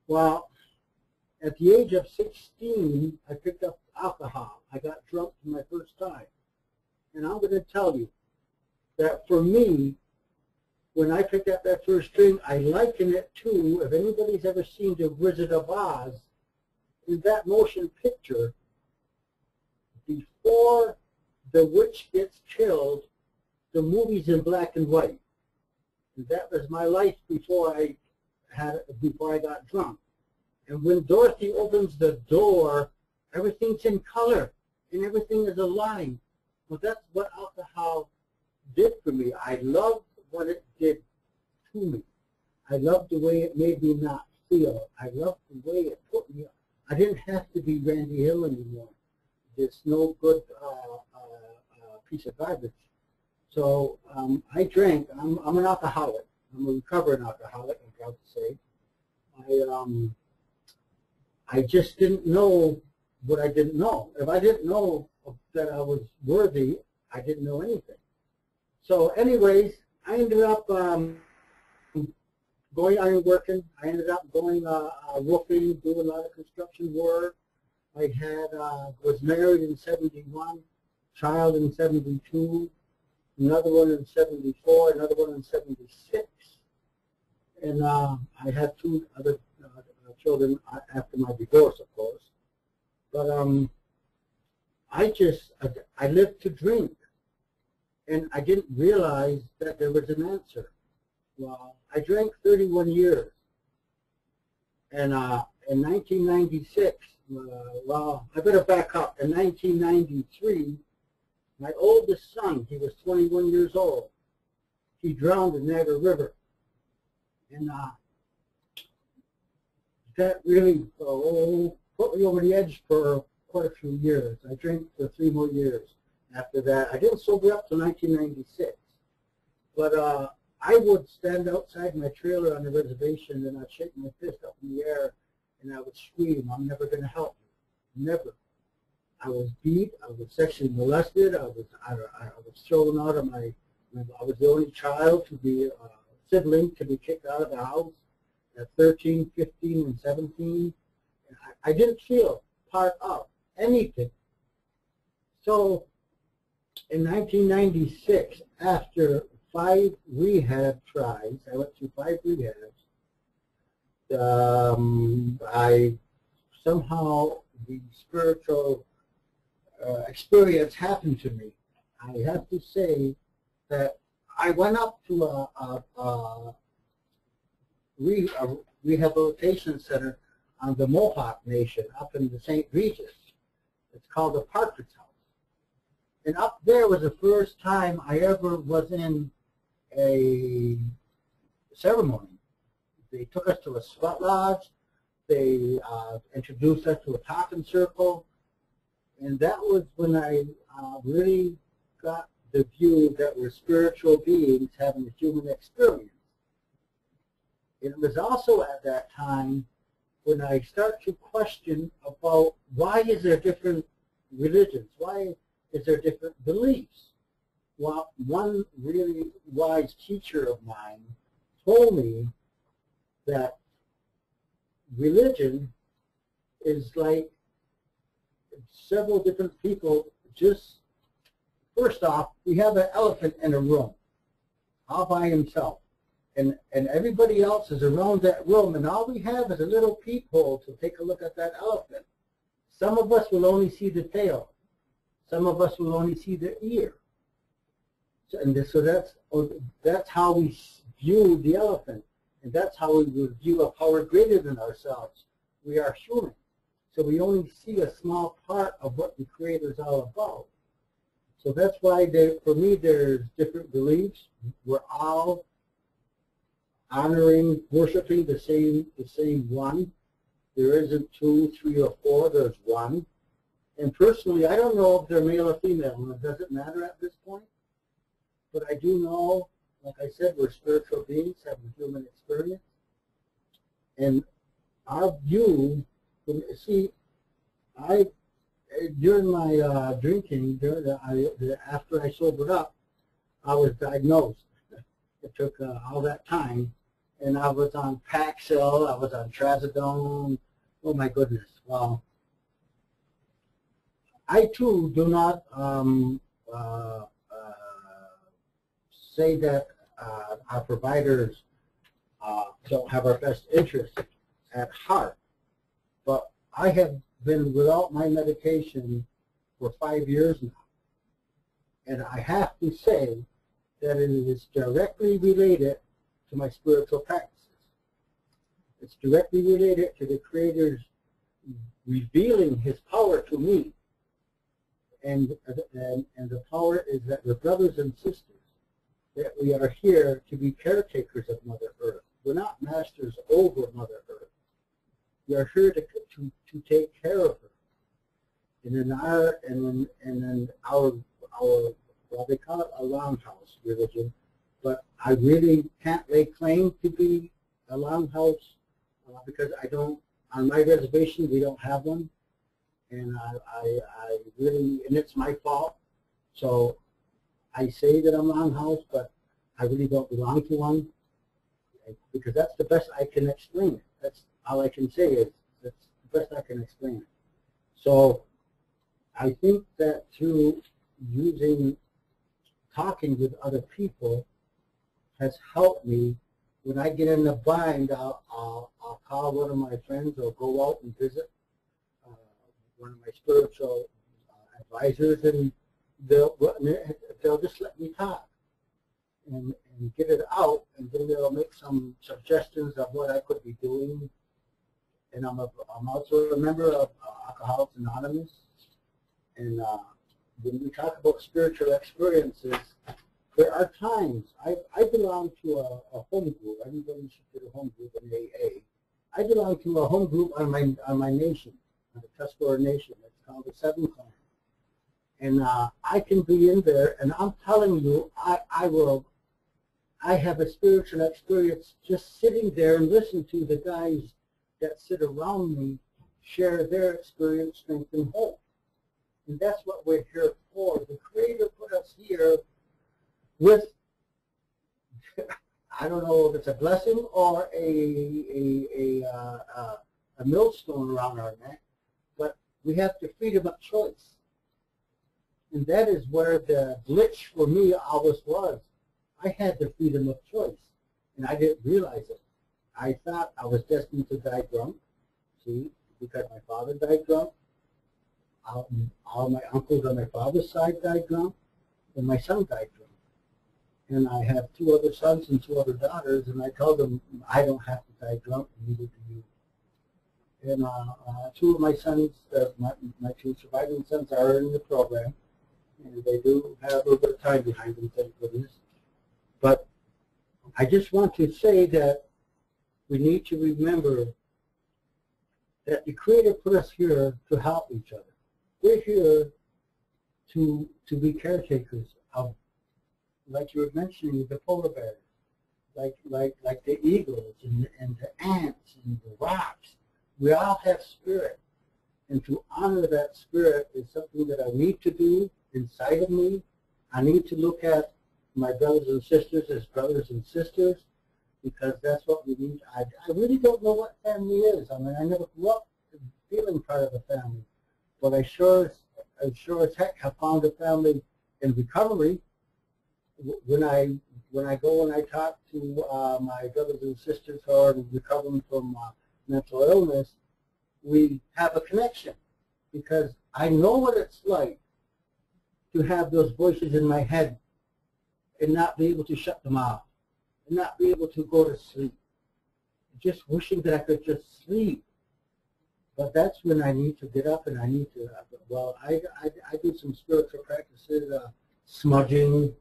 Well, at the age of 16, I picked up alcohol. I got drunk for my first time. And I'm going to tell you that for me, when I picked up that first drink, I liken it to, if anybody's ever seen The Wizard of Oz, in that motion picture, before the witch gets killed, the movie's in black and white. And that was my life before I got drunk. And when Dorothy opens the door, everything's in color and everything is aligned. Well, that's what alcohol did for me. I loved what it did to me. I loved the way it made me not feel. I loved the way it put me. I didn't have to be Randy Hill anymore. This no good piece of garbage. So I drank. I'm an alcoholic. I'm a recovering alcoholic, I'm proud to say. I just didn't know what I didn't know. If I didn't know that I was worthy, I didn't know anything. So anyways, I ended up going ironworking. I ended up going roofing, doing a lot of construction work. I was married in 71, child in 72, another one in 74, another one in 76. And I had two other children after my divorce, of course. But I lived to drink. And I didn't realize that there was an answer. Well, I drank 31 years. And in 1996, well, I better back up. In 1993, my oldest son, he was 21 years old, he drowned in Niagara River. And that really put me over the edge for quite a few years. I drank for 3 more years. After that, I didn't sober up till 1996. But I would stand outside my trailer on the reservation and I'd shake my fist up in the air and I would scream, "I'm never going to help you." Never. I was beat. I was sexually molested. I was thrown out of I was the only child to be sibling to be kicked out of the house at 13, 15, and 17. I didn't feel part of anything. So in 1996, after 5 rehab tries, I went through 5 rehabs, I somehow, the spiritual experience happened to me. I have to say that I went up to a rehabilitation center on the Mohawk Nation up in the St. Regis. It's called the Partridge House. And up there was the first time I ever was in a ceremony. They took us to a sweat lodge. They introduced us to a talking circle. And that was when I really got the view that we're spiritual beings having a human experience. It was also at that time when I start to question about why is there different religions? Why is there different beliefs? Well, one really wise teacher of mine told me that religion is like several different people. Just first off, we have an elephant in a room all by himself, and everybody else is around that room, and all we have is a little peephole to take a look at that elephant. some of us will only see the tail. Some of us will only see the ear. So that's how we view the elephant. And that's how we would view a power greater than ourselves. We are human. So we only see a small part of what the Creator is all about. So that's why, for me, there's different beliefs. We're all honoring, worshiping the same one. There isn't 2, 3, or 4. There's one. And personally, I don't know if they're male or female, and it doesn't matter at this point. But I do know, like I said, we're spiritual beings, have a human experience. And our view, see, during my drinking, after I sobered up, I was diagnosed. It took all that time. And I was on Paxil, I was on Trazodone. Oh my goodness. Well, I too do not say that our providers don't have our best interests at heart. But I have been without my medication for 5 years now. And I have to say that it is directly related to my spiritual practices. It's directly related to the Creator's revealing His power to me. And the power is that we're brothers and sisters, that we are here to be caretakers of Mother Earth. We're not masters over Mother Earth. We are here to take care of her. And in our well, they call it a roundhouse religion, but I really can't lay claim to be a roundhouse because I don't. On my reservation, we don't have one, and I really, and it's my fault. So I say that I'm roundhouse, but I really don't belong to one because that's the best I can explain it. That's all I can say is that's the best I can explain it. So I think that through talking with other people has helped me. When I get in a bind, I'll call one of my friends or go out and visit one of my spiritual advisors, and they'll just let me talk and get it out, and then they'll make some suggestions of what I could be doing. And I'm also a member of Alcoholics Anonymous, and when we talk about spiritual experiences, there are times, I belong to a home group. Everybody should get a home group in AA. I belong to a home group on my nation, on the Tuscarora Nation. It's called the Seven Clan. And I can be in there, and I'm telling you, I have a spiritual experience just sitting there and listening to the guys that sit around me share their experience, strength, and hope. And that's what we're here for. The Creator put us here with, I don't know if it's a blessing or a millstone around our neck, but we have the freedom of choice. And that is where the glitch for me always was. I had the freedom of choice, and I didn't realize it. I thought I was destined to die drunk, see, because my father died drunk. All my uncles on my father's side died drunk, and my son died drunk. And I have 2 other sons and 2 other daughters, and I told them, I don't have to die drunk, and neither do you. And 2 of my sons, my 2 surviving sons are in the program, and they do have a little bit of time behind them, thank goodness. But I just want to say that we need to remember that the Creator put us here to help each other. We're here to be caretakers of, like you were mentioning, the polar bears, like the eagles and the ants and the rocks. We all have spirit, and to honor that spirit is something that I need to do inside of me. I need to look at my brothers and sisters as brothers and sisters, because that's what we need. I really don't know what family is. I mean, I never grew up feeling part of a family, but I sure as heck have found a family in recovery. When I go and I talk to my brothers and sisters who are recovering from mental illness, we have a connection. because I know what it's like to have those voices in my head and not be able to shut them off, and not be able to go to sleep. Just wishing that I could just sleep. But that's when I need to get up and I need to, well, I do some spiritual practices, smudging,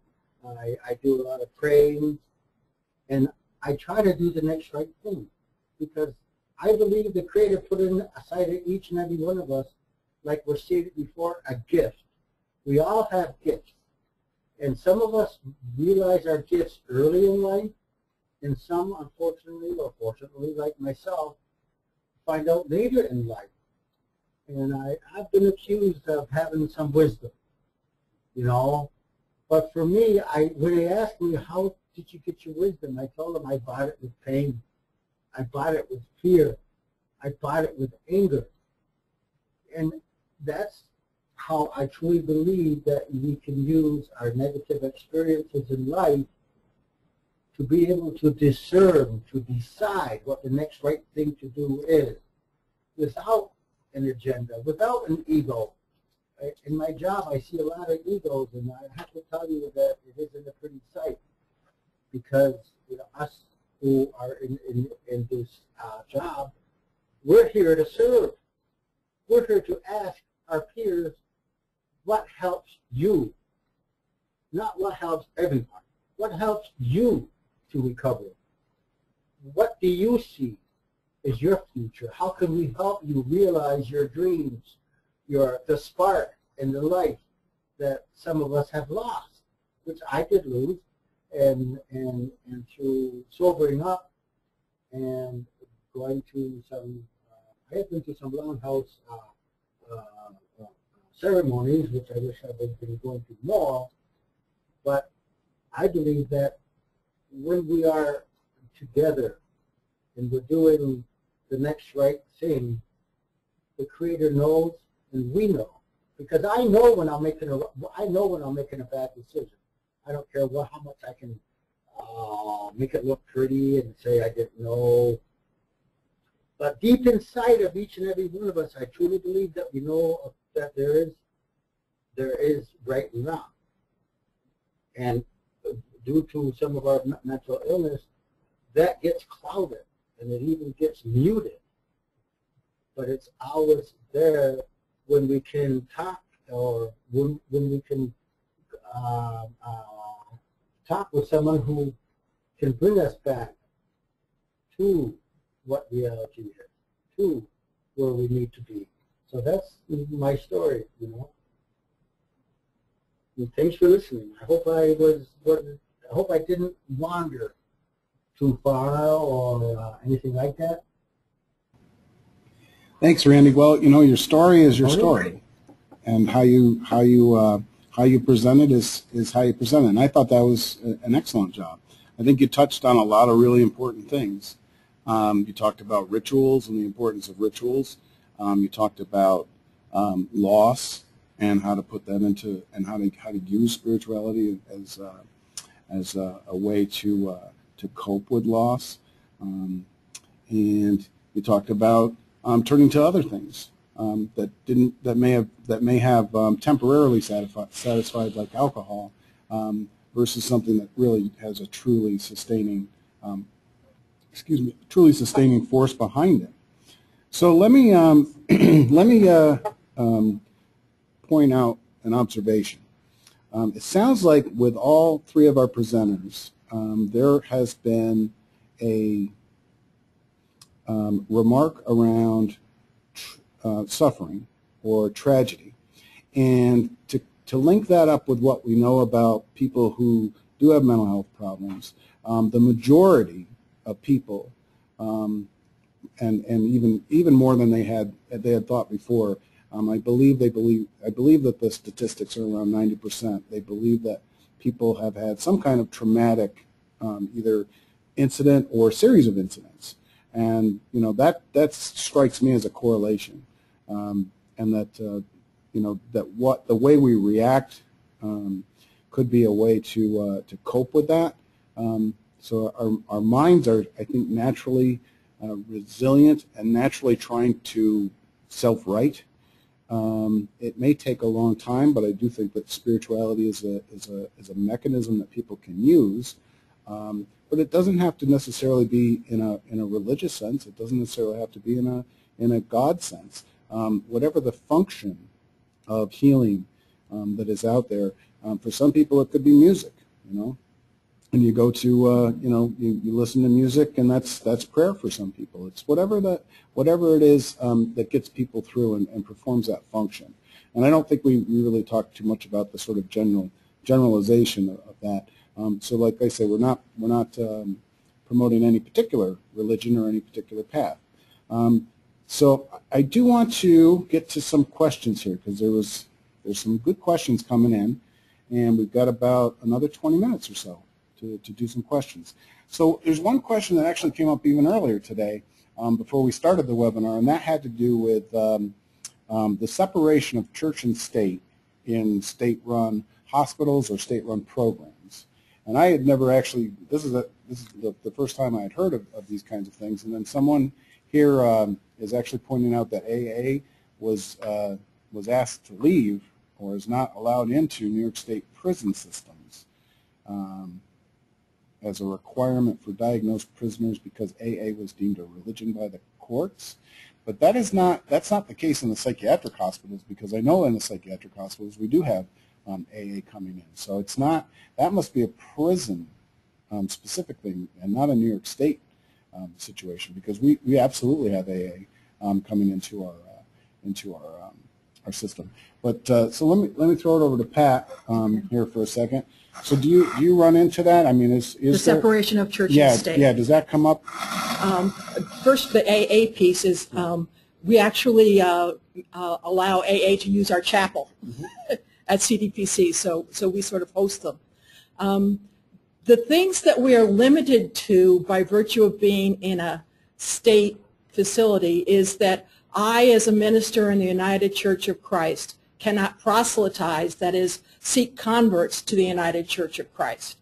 I do a lot of praying, and I try to do the next right thing, because I believe the Creator put in aside of each and every one of us, like was stated before, a gift. We all have gifts. And some of us realize our gifts early in life, and some, unfortunately or fortunately, like myself, find out later in life. And I've been accused of having some wisdom, you know. But for me, when they ask me, how did you get your wisdom? I told them I bought it with pain. I bought it with fear. I bought it with anger. And that's how I truly believe that we can use our negative experiences in life to be able to discern, to decide what the next right thing to do is, without an agenda, without an ego. In my job, I see a lot of egos, and I have to tell you that it isn't a pretty sight, because us who are in this job, we're here to serve. We're here to ask our peers what helps you, not what helps everyone. What helps you to recover? What do you see is your future? How can we help you realize your dreams, the spark and the life that some of us have lost, which I did lose, and through sobering up and going to some, I have been to some longhouse ceremonies, which I wish I would have been going to more, but I believe that when we are together and we're doing the next right thing, the Creator knows and we know. Because I know when I'm making a bad decision. I don't care how much I can make it look pretty and say I didn't know. But deep inside of each and every one of us, I truly believe that we know that there is right and wrong. And due to some of our mental illness, that gets clouded and it even gets muted. But it's always there when we can talk, or when we can talk with someone who can bring us back to what reality is, to where we need to be. So that's my story, And thanks for listening. I hope I hope I didn't wander too far or anything like that. Thanks, Randy. Well, your story is your story, and how you present it is how you present it. And I thought that was an excellent job. I think you touched on a lot of really important things. You talked about rituals and the importance of rituals. You talked about loss and how to put that into, and how to use spirituality as a way to cope with loss. And you talked about turning to other things that may have temporarily satisfied, like alcohol, versus something that really has a truly sustaining force behind it. So let me point out an observation. It sounds like with all three of our presenters, there has been a remark around suffering or tragedy, and to link that up with what we know about people who do have mental health problems, the majority of people, and even more than they had thought before, I believe that the statistics are around 90%. They believe that people have had some kind of traumatic either incident or series of incidents. And that strikes me as a correlation, and that that the way we react could be a way to cope with that. So our minds are, I think, naturally resilient and naturally trying to self-right. It may take a long time, but I do think that spirituality is a mechanism that people can use. But it doesn't have to necessarily be in a religious sense. It doesn't necessarily have to be in a God sense. Whatever the function of healing that is out there, for some people it could be music, and you go to you listen to music, and that's prayer for some people. It's whatever it is that gets people through and performs that function. And I don't think we really talk too much about the sort of generalization of that. So like I say, we're not promoting any particular religion or any particular path. So I do want to get to some questions here, because there's some good questions coming in, and we've got about another 20 minutes or so to do some questions. So there's one question that actually came up even earlier today before we started the webinar, and that had to do with the separation of church and state in state-run hospitals or state-run programs. And I had never actually, this is the first time I had heard of these kinds of things, and then someone here is actually pointing out that AA was asked to leave or is not allowed into New York State prison systems as a requirement for diagnosed prisoners because AA was deemed a religion by the courts. But that's not the case in the psychiatric hospitals, because I know in the psychiatric hospitals we do have AA coming in. So it's not, that must be a prison specifically and not a New York State situation, because we absolutely have AA coming into our system. But so let me throw it over to Pat here for a second. So do you run into that? I mean, is the separation of church and state? Yeah. Does that come up? First, the AA piece is we actually allow AA to use our chapel at CDPC. So we sort of host them. The things that we are limited to by virtue of being in a state facility is that I, as a minister in the United Church of Christ, cannot proselytize, that is, seek converts to the United Church of Christ.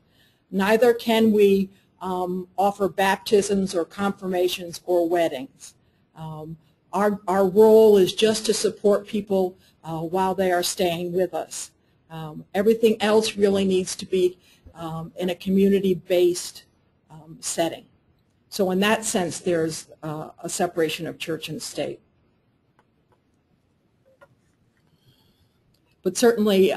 Neither can we offer baptisms or confirmations or weddings. Our role is just to support people while they are staying with us. Everything else really needs to be in a community-based setting. So in that sense, there's a separation of church and state. But certainly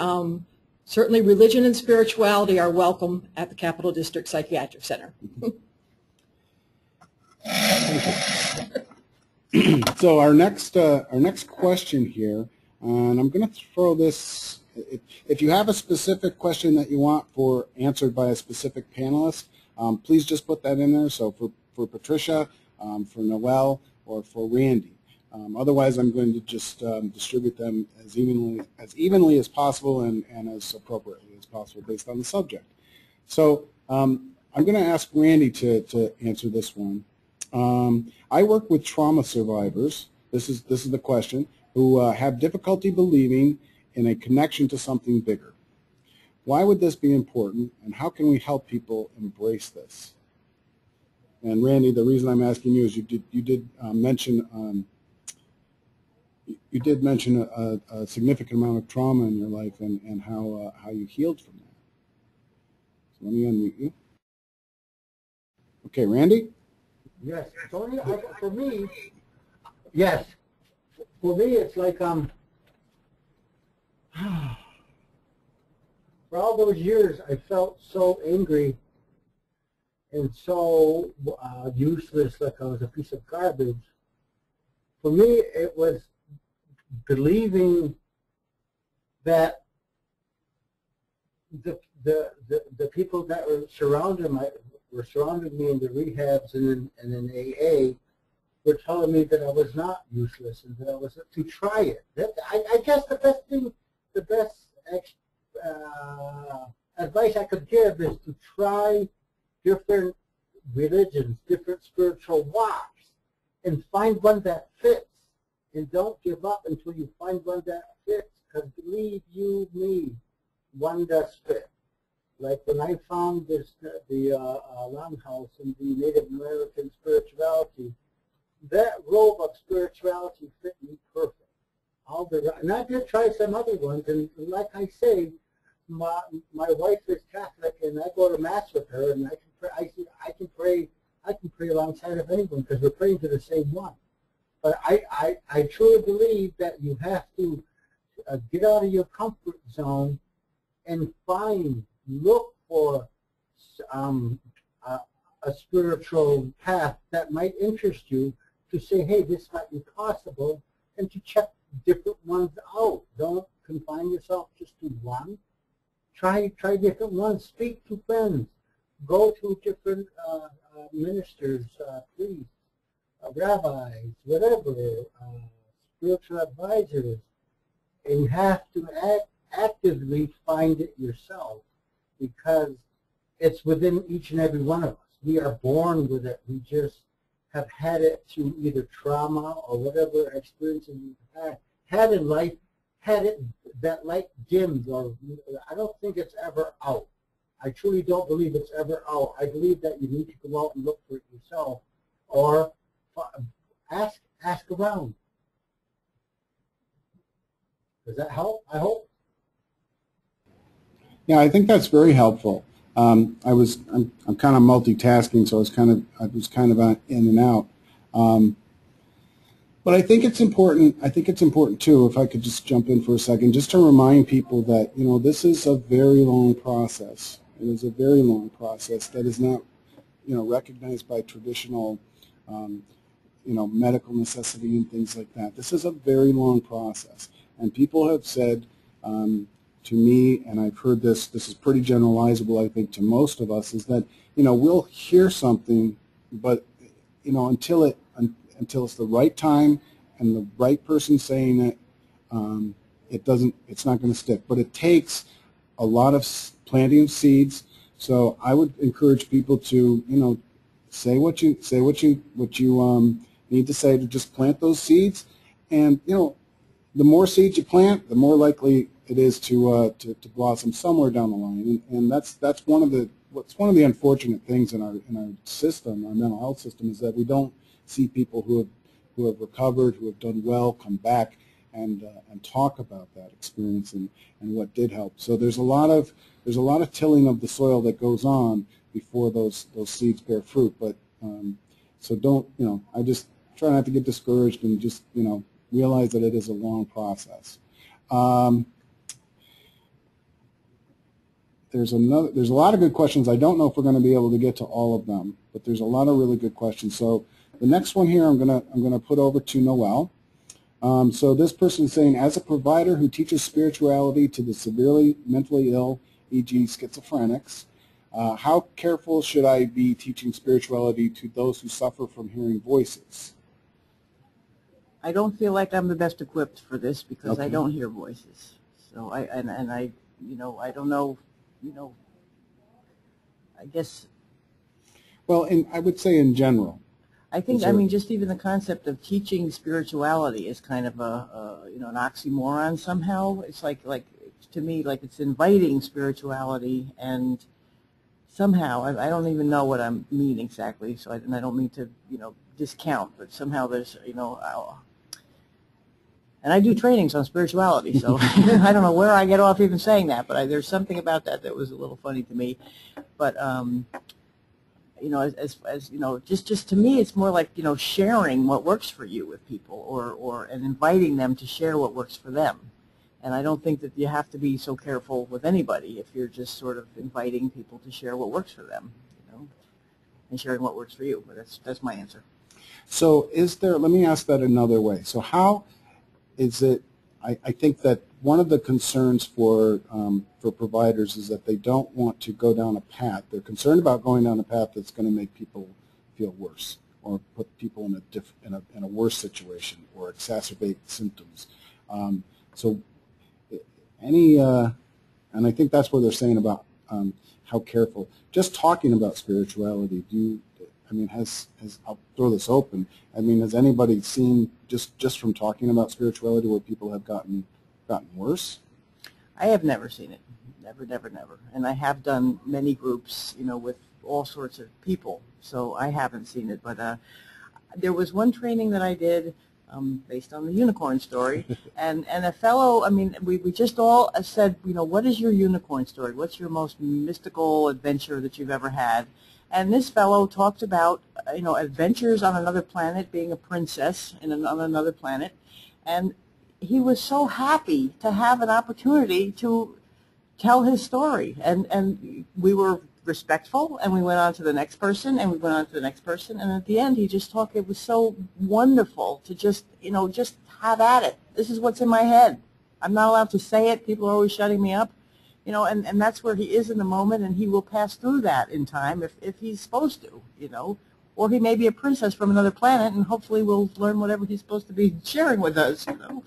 religion and spirituality are welcome at the Capital District Psychiatric Center. So our next question here, and I'm going to throw this. If you have a specific question that you want answered by a specific panelist, please just put that in there. So for Patricia, for Noel, or for Randy. Otherwise, I'm going to just distribute them as evenly as possible and as appropriately as possible based on the subject. So I'm going to ask Randy to answer this one. I work with trauma survivors. This is the question, who have difficulty believing in a connection to something bigger. Why would this be important, and how can we help people embrace this? And Randy, the reason I'm asking you is you did mention a significant amount of trauma in your life and how you healed from that. So let me unmute you. Okay, Randy? Yes, Tony, for me, yes. For me, it's like, for all those years, I felt so angry and so useless, like I was a piece of garbage. For me, it was believing that the people that were surrounding me in the rehabs and in AA were telling me that I was not useless and that I was to try it. I guess the best advice I could give is to try different religions, different spiritual walks, and find one that fits. And don't give up until you find one that fits, because believe you me, one does fit. Like when I found the Longhouse and the Native American spirituality, that robe of spirituality fit me perfect. All and I did try some other ones, and like I say, my wife is Catholic, and I go to mass with her, and I can pray alongside of anyone because we're praying to the same one. But I truly believe that you have to get out of your comfort zone and look for a spiritual path that might interest you, to say, hey, this might be possible, and to check different ones out. Don't confine yourself just to one. Try different ones. Speak to friends. Go to different ministers, priests, rabbis, whatever, spiritual advisors, and you have to actively find it yourself, because it's within each and every one of us. We are born with it. We just have had it through either trauma or whatever experiences we've had in life, that light dimmed, or I don't think it's ever out. I truly don't believe it's ever out. I believe that you need to go out and look for it yourself, or ask around. Does that help? I hope. Yeah, I think that's very helpful. I'm kind of multitasking, so I was kind of in and out. But I think it's important. I think it's important too, if I could just jump in for a second, just to remind people that, you know, this is a very long process. It is a very long process that is not, you know, recognized by traditional, you know, medical necessity and things like that. This is a very long process, and people have said to me, and I've heard this is pretty generalizable, I think, to most of us, is that, you know, we'll hear something, but, you know, until it's the right time and the right person saying it, it's not going to stick. But it takes a lot of planting of seeds. So I would encourage people to, you know, say what you need to say, to just plant those seeds, and, you know, the more seeds you plant, the more likely it is to blossom somewhere down the line. And that's one of the unfortunate things in our system, our mental health system, is that we don't see people who have recovered, who have done well, come back and talk about that experience and what did help. So there's a lot of tilling of the soil that goes on before those seeds bear fruit. But so don't, you know, I just try not to get discouraged, and just, you know, realize that it is a long process. There's a lot of good questions. I don't know if we're going to be able to get to all of them, but there's a lot of really good questions. So the next one here, I'm gonna put over to Noel. So this person is saying, as a provider who teaches spirituality to the severely mentally ill, e.g. schizophrenics, how careful should I be teaching spirituality to those who suffer from hearing voices? I don't feel like I'm the best equipped for this, because Okay. I don't hear voices. So I you know, I don't know, you know, I guess. Well, I would say in general. I think, I mean, just even the concept of teaching spirituality is kind of you know, an oxymoron somehow. It's like to me, like it's inviting spirituality, and somehow, I don't even know what I mean exactly, so I don't mean to, you know, discount, but somehow there's, you know, and I do trainings on spirituality, so I don't know where I get off even saying that, but there's something about that was a little funny to me. But you know, as you know, just to me, it's more like, you know, sharing what works for you with people, and inviting them to share what works for them. And I don't think that you have to be so careful with anybody if you're just sort of inviting people to share what works for them, you know, and sharing what works for you. But that's my answer. So let me ask that another way. So how is it, I think that one of the concerns for providers is that they don't want to go down a path. They're concerned about going down a path that's going to make people feel worse, or put people in a worse situation, or exacerbate symptoms. So and I think that's what they're saying about how careful. Just talking about spirituality, I'll throw this open. I mean, has anybody seen, just from talking about spirituality, where people have gotten worse? I have never seen it. Never. And I have done many groups, you know, with all sorts of people, so I haven't seen it. But there was one training that I did based on the unicorn story. And a fellow, I mean, we just all said, you know, what is your unicorn story? What's your most mystical adventure that you've ever had? And this fellow talked about, you know, adventures on another planet, being a princess on another planet. And he was so happy to have an opportunity to tell his story. And we were respectful, and we went on to the next person, and we went on to the next person, and at the end he just talked. It was so wonderful to just, you know, just have at it. This is what's in my head. I'm not allowed to say it. People are always shutting me up, you know, and that's where he is in the moment, and he will pass through that in time if he's supposed to, you know, or he may be a princess from another planet, and hopefully we'll learn whatever he's supposed to be sharing with us, you know.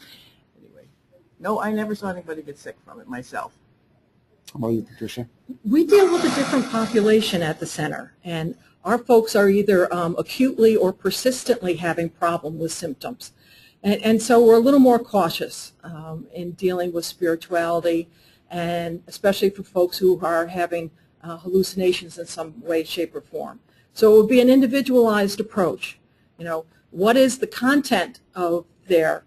Anyway, no, I never saw anybody get sick from it myself. How about you, Patricia? We deal with a different population at the center, and our folks are either acutely or persistently having problem with symptoms. And so we're a little more cautious in dealing with spirituality, and especially for folks who are having hallucinations in some way, shape, or form. So it would be an individualized approach. You know, what is the content of their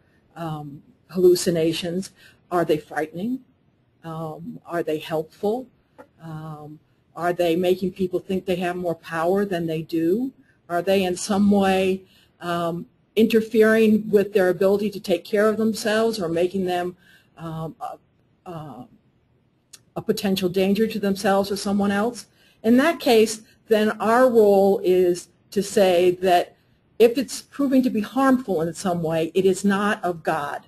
hallucinations? Are they frightening? Are they helpful? Are they making people think they have more power than they do? Are they in some way interfering with their ability to take care of themselves, or making them a potential danger to themselves or someone else? In that case, then our role is to say that if it's proving to be harmful in some way, it is not of God.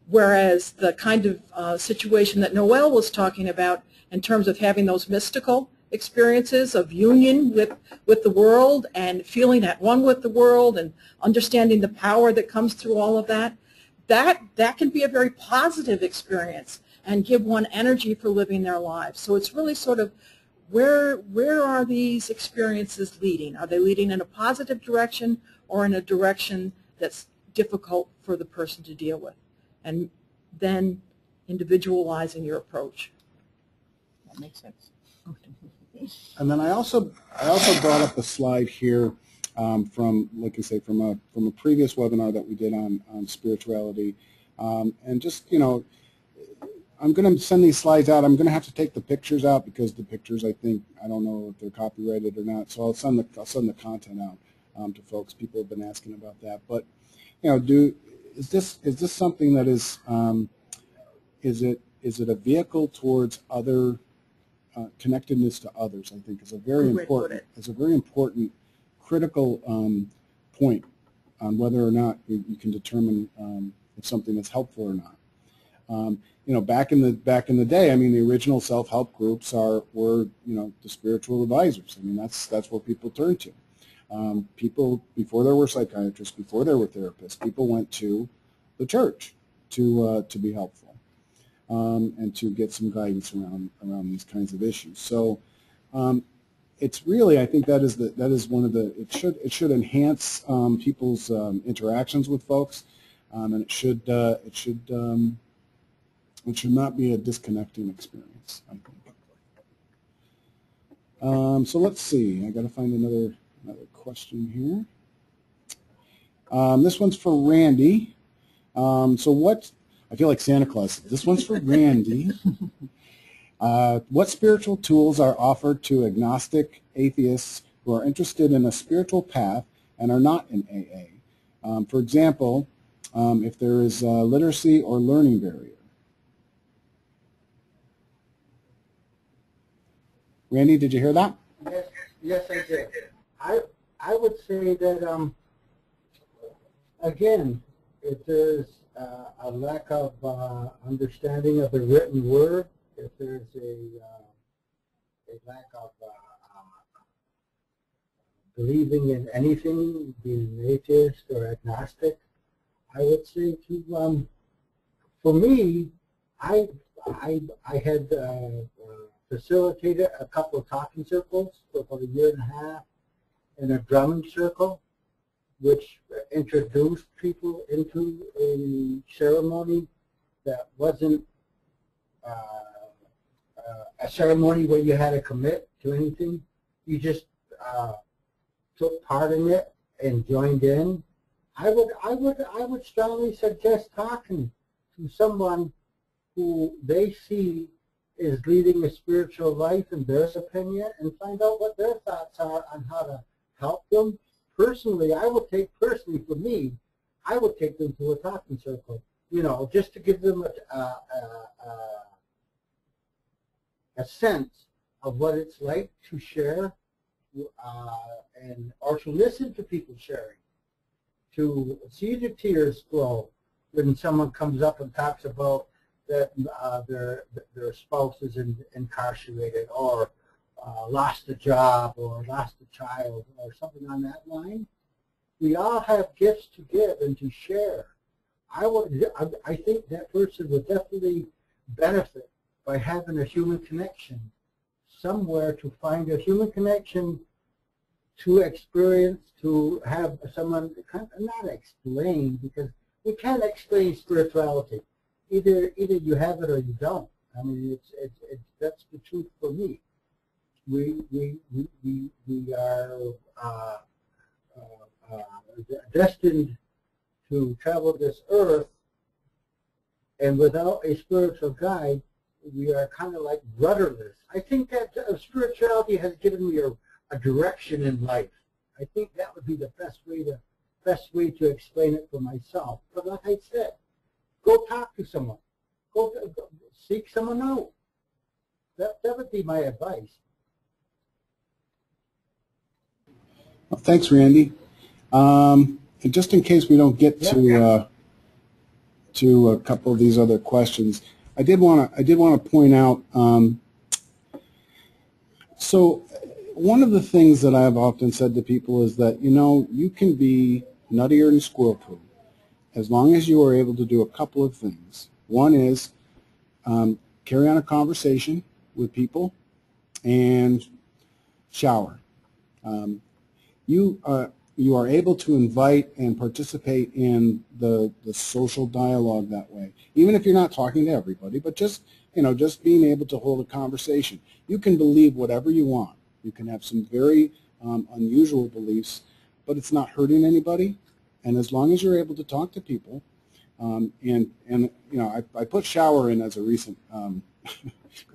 Whereas the kind of situation that Noel was talking about in terms of having those mystical experiences of union with the world and feeling at one with the world and understanding the power that comes through all of that, that can be a very positive experience and give one energy for living their lives. So it's really sort of where are these experiences leading? Are they leading in a positive direction or in a direction that's difficult for the person to deal with? And then individualizing your approach. That makes sense. And then I also brought up a slide here from, like I say, from a previous webinar that we did on spirituality, and just, you know, I'm going to send these slides out. I'm going to have to take the pictures out because the pictures, I don't know if they're copyrighted or not. So I'll send the content out to folks. People have been asking about that, but you know, is this something that is it a vehicle towards other connectedness to others? I think is a very important critical point on whether or not you can determine if something is helpful or not. You know, back in the day, I mean, the original self-help groups were you know, the spiritual advisors. I mean, that's where people turned to. People, before there were psychiatrists, before there were therapists, people went to the church to be helpful and to get some guidance around these kinds of issues. So it's really, I think that is one of the, it should enhance people's interactions with folks, and it should not be a disconnecting experience, I think. So let's see. I got to find another question here. This one's for Randy. I feel like Santa Claus. This one's for Randy. What spiritual tools are offered to agnostic atheists who are interested in a spiritual path and are not in AA? For example, if there is a literacy or learning barrier. Randy, did you hear that? Yes, I did. I would say that, again, if there's a lack of understanding of the written word, if there's a lack of believing in anything, being an atheist or agnostic, I would say to, for me, I had facilitated a couple of talking circles for about a year and a half, in a drumming circle, which introduced people into a ceremony that wasn't a ceremony where you had to commit to anything. You just took part in it and joined in I would strongly suggest talking to someone who they see is leading a spiritual life in their opinion, and find out what their thoughts are on how to help them. Personally, for me, I would take them to a talking circle, you know, just to give them a sense of what it's like to share, and or to listen to people sharing, to see the tears flow when someone comes up and talks about that their spouse is incarcerated, or lost a job, or lost a child, or something on that line. We all have gifts to give and to share. I think that person would definitely benefit by having a human connection somewhere, to find a human connection, to experience, to have someone not explain, because we can't explain spirituality. Either you have it or you don't. I mean, that's the truth for me. We are destined to travel this earth, and without a spiritual guide, we are kind of like rudderless. I think that spirituality has given me a direction in life. I think that would be the best way to explain it for myself. But like I said, go talk to someone. Go seek someone out. That would be my advice. Well, thanks, Randy. And just in case we don't get to a couple of these other questions, I did want to point out. So one of the things that I've often said to people is that, you know, you can be nuttier than squirrel poo as long as you are able to do a couple of things. One is carry on a conversation with people and shower. You are able to invite and participate in the social dialogue that way, even if you're not talking to everybody, but just being able to hold a conversation. You can believe whatever you want. You can have some very unusual beliefs, but it's not hurting anybody. And as long as you're able to talk to people, and you know, I put shower in as a recent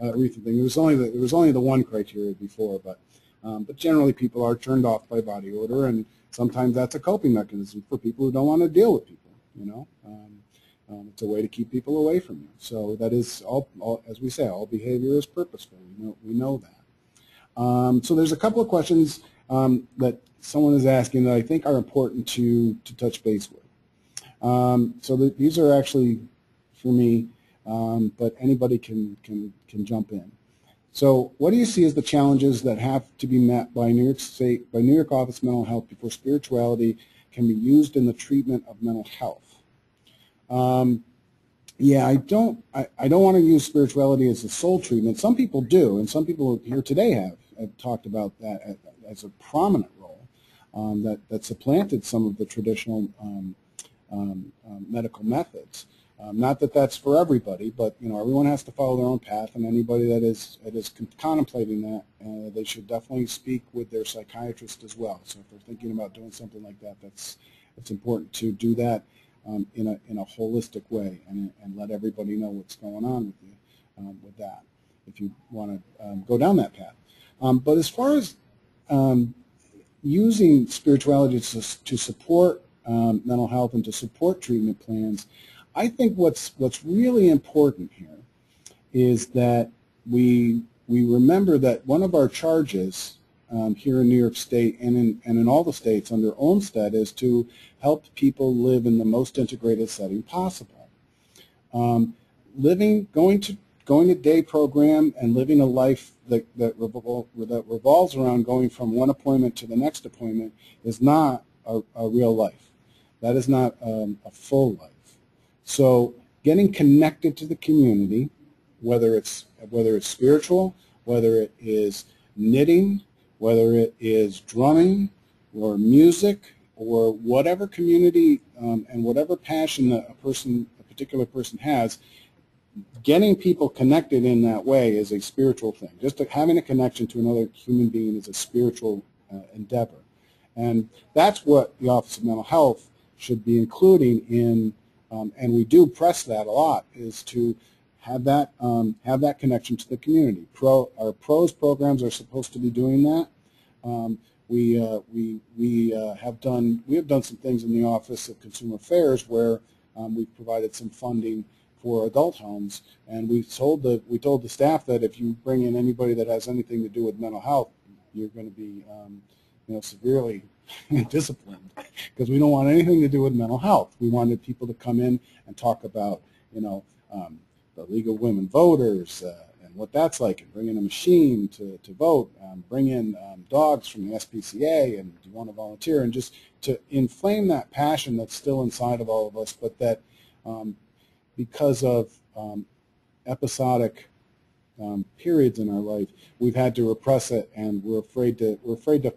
recent thing. It was only the one criteria before, but generally people are turned off by body odor, and sometimes that's a coping mechanism for people who don't want to deal with people. You know, it's a way to keep people away from you. So that is all, as we say, all behavior is purposeful. We know that. So there's a couple of questions that someone is asking that I think are important to touch base with. So these are actually for me, but anybody can jump in. So what do you see as the challenges that have to be met by New York Office of Mental Health before spirituality can be used in the treatment of mental health? Yeah, I don't want to use spirituality as a sole treatment. Some people do, and some people here today have talked about that as a prominent role that supplanted some of the traditional medical methods. Not that that's for everybody, but you know, everyone has to follow their own path, and anybody that is contemplating that, they should definitely speak with their psychiatrist as well. So if they're thinking about doing something like that, it's important to do that in a holistic way, and let everybody know what's going on with you with that, if you want to go down that path. But as far as using spirituality to support mental health and to support treatment plans, I think what's really important here is that we remember that one of our charges here in New York State and in all the states under Olmstead is to help people live in the most integrated setting possible. Going to day program and living a life that revolves around going from one appointment to the next appointment is not a real life. That is not a full life. So getting connected to the community, whether it's spiritual, whether it is knitting, whether it is drumming or music or whatever community and whatever passion a particular person has, getting people connected in that way is a spiritual thing. Just having a connection to another human being is a spiritual endeavor. And that's what the Office of Mental Health should be including in, and we do press that a lot, is to have that connection to the community. Our pros programs are supposed to be doing that. We have done some things in the Office of Consumer Affairs where we've provided some funding for adult homes, and we told the staff that if you bring in anybody that has anything to do with mental health, you're going to be severely disciplined, because we don't want anything to do with mental health. We wanted people to come in and talk about the League of Women Voters and what that's like, and bring in a machine to vote, bring in dogs from the SPCA, and do you want to volunteer, and just to inflame that passion that's still inside of all of us, but that because of episodic periods in our life, we've had to repress it, and we're afraid to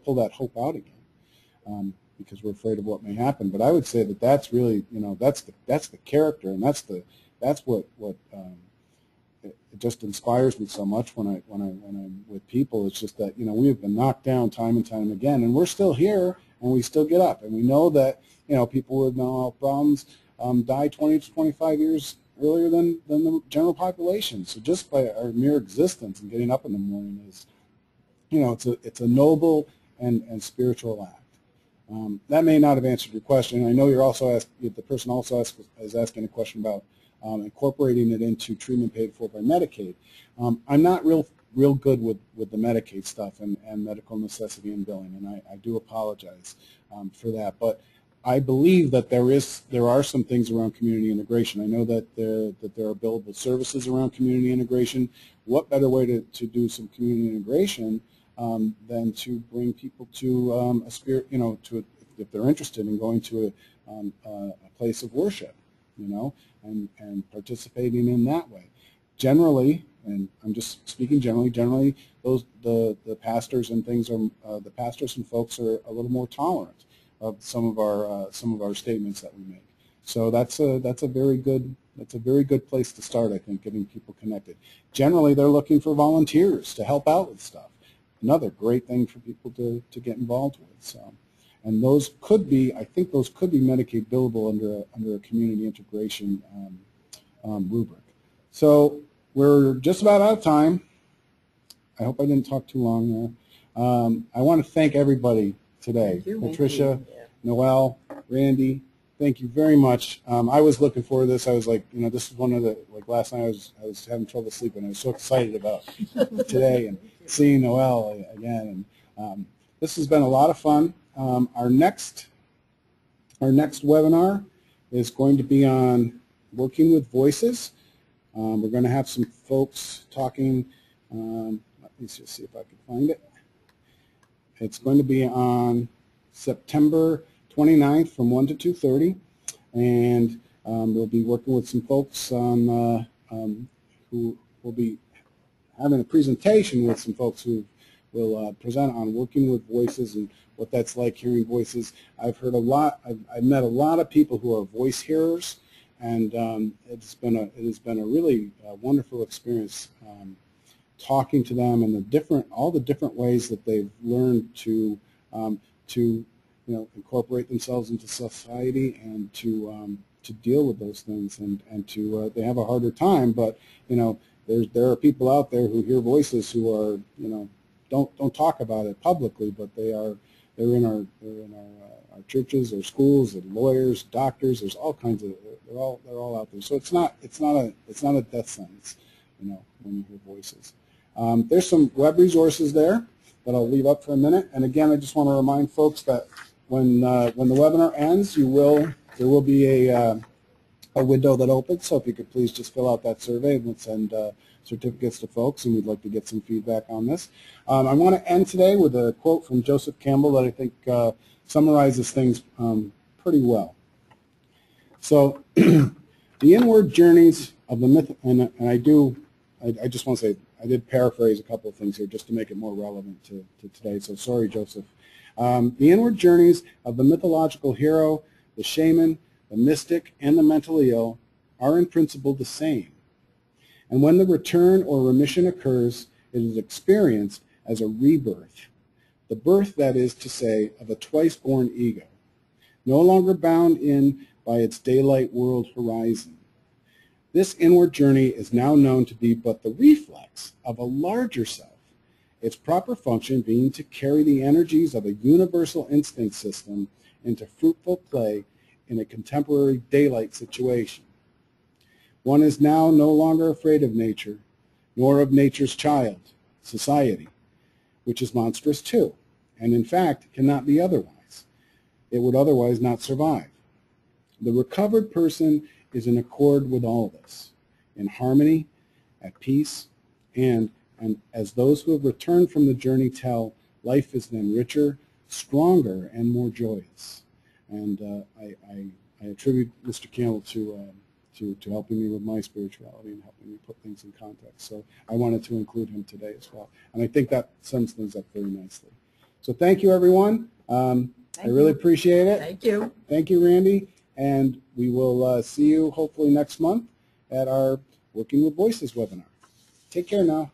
pull that hope out again, because we're afraid of what may happen. But I would say that that's really, that's the character, and that's what it just inspires me so much when I'm with people. It's just that we have been knocked down time and time again, and we're still here, and we still get up, and we know that people with mental health problems die 20 to 25 years earlier than the general population. So just by our mere existence and getting up in the morning is, it's a noble and spiritual act. That may not have answered your question. I know the person also is asking a question about incorporating it into treatment paid for by Medicaid. I'm not real good with the Medicaid stuff and medical necessity and billing, and I do apologize for that. But I believe that there are some things around community integration. I know that there are billable services around community integration. What better way to do some community integration than to bring people to if they're interested in going to a place of worship, and participating in that way. Generally, and I'm just speaking generally, the pastors and things are the pastors and folks are a little more tolerant of some of our statements that we make. So that's a very good place to start, I think, getting people connected. Generally, they're looking for volunteers to help out with stuff. Another great thing for people to get involved with. So, and those could be, I think, Medicaid billable under a community integration rubric. So we're just about out of time. I hope I didn't talk too long there. I want to thank everybody today. Thank you. Patricia, Noel, Randy, thank you very much. I was looking forward to this. I was like, this is one of the, last night I was having trouble sleeping. I was so excited about today and seeing Noel again. And this has been a lot of fun. Our next webinar is going to be on working with voices. We're going to have some folks talking. Let me just see if I can find it. It's going to be on September 29th from 1 to 2:30, and we'll be working with some folks on who will be having a presentation with some folks who will present on working with voices and what that's like, hearing voices. I've met a lot of people who are voice hearers, and it has been a really wonderful experience talking to them and all the different ways that they've learned to incorporate themselves into society and to deal with those things, and to they have a harder time, but there are people out there who hear voices who are don't talk about it publicly, but they're in our churches or schools, and lawyers, doctors. There's all kinds of they're all out there. So it's not a death sentence, when you hear voices. There's some web resources there that I'll leave up for a minute. And again, I just want to remind folks that when the webinar ends, there will be a window that opens. So if you could please just fill out that survey, and we'll send certificates to folks, and we'd like to get some feedback on this. I want to end today with a quote from Joseph Campbell that I think summarizes things pretty well. So the inward journeys of the myth, and I just want to say, I did paraphrase a couple of things here just to make it more relevant to today, so sorry, Joseph. The inward journeys of the mythological hero, the shaman, the mystic, and the mentally ill are in principle the same. And when the return or remission occurs, it is experienced as a rebirth, the birth, that is to say, of a twice-born ego. no longer bound in by its daylight world horizon. This inward journey is now known to be but the reflex of a larger self, its proper function being to carry the energies of a universal instinct system into fruitful play in a contemporary daylight situation. One is now no longer afraid of nature, nor of nature's child, society, which is monstrous too, and in fact cannot be otherwise. It would otherwise not survive. The recovered person is in accord with all this, in harmony, at peace, and as those who have returned from the journey tell, life is then richer, stronger, and more joyous. And I attribute Mr. Campbell to helping me with my spirituality and helping me put things in context. So I wanted to include him today as well. And I think that sums things up very nicely. So thank you, everyone. I really appreciate it. Thank you. Thank you, Randy. And we will see you hopefully next month at our Working with Voices webinar. Take care now.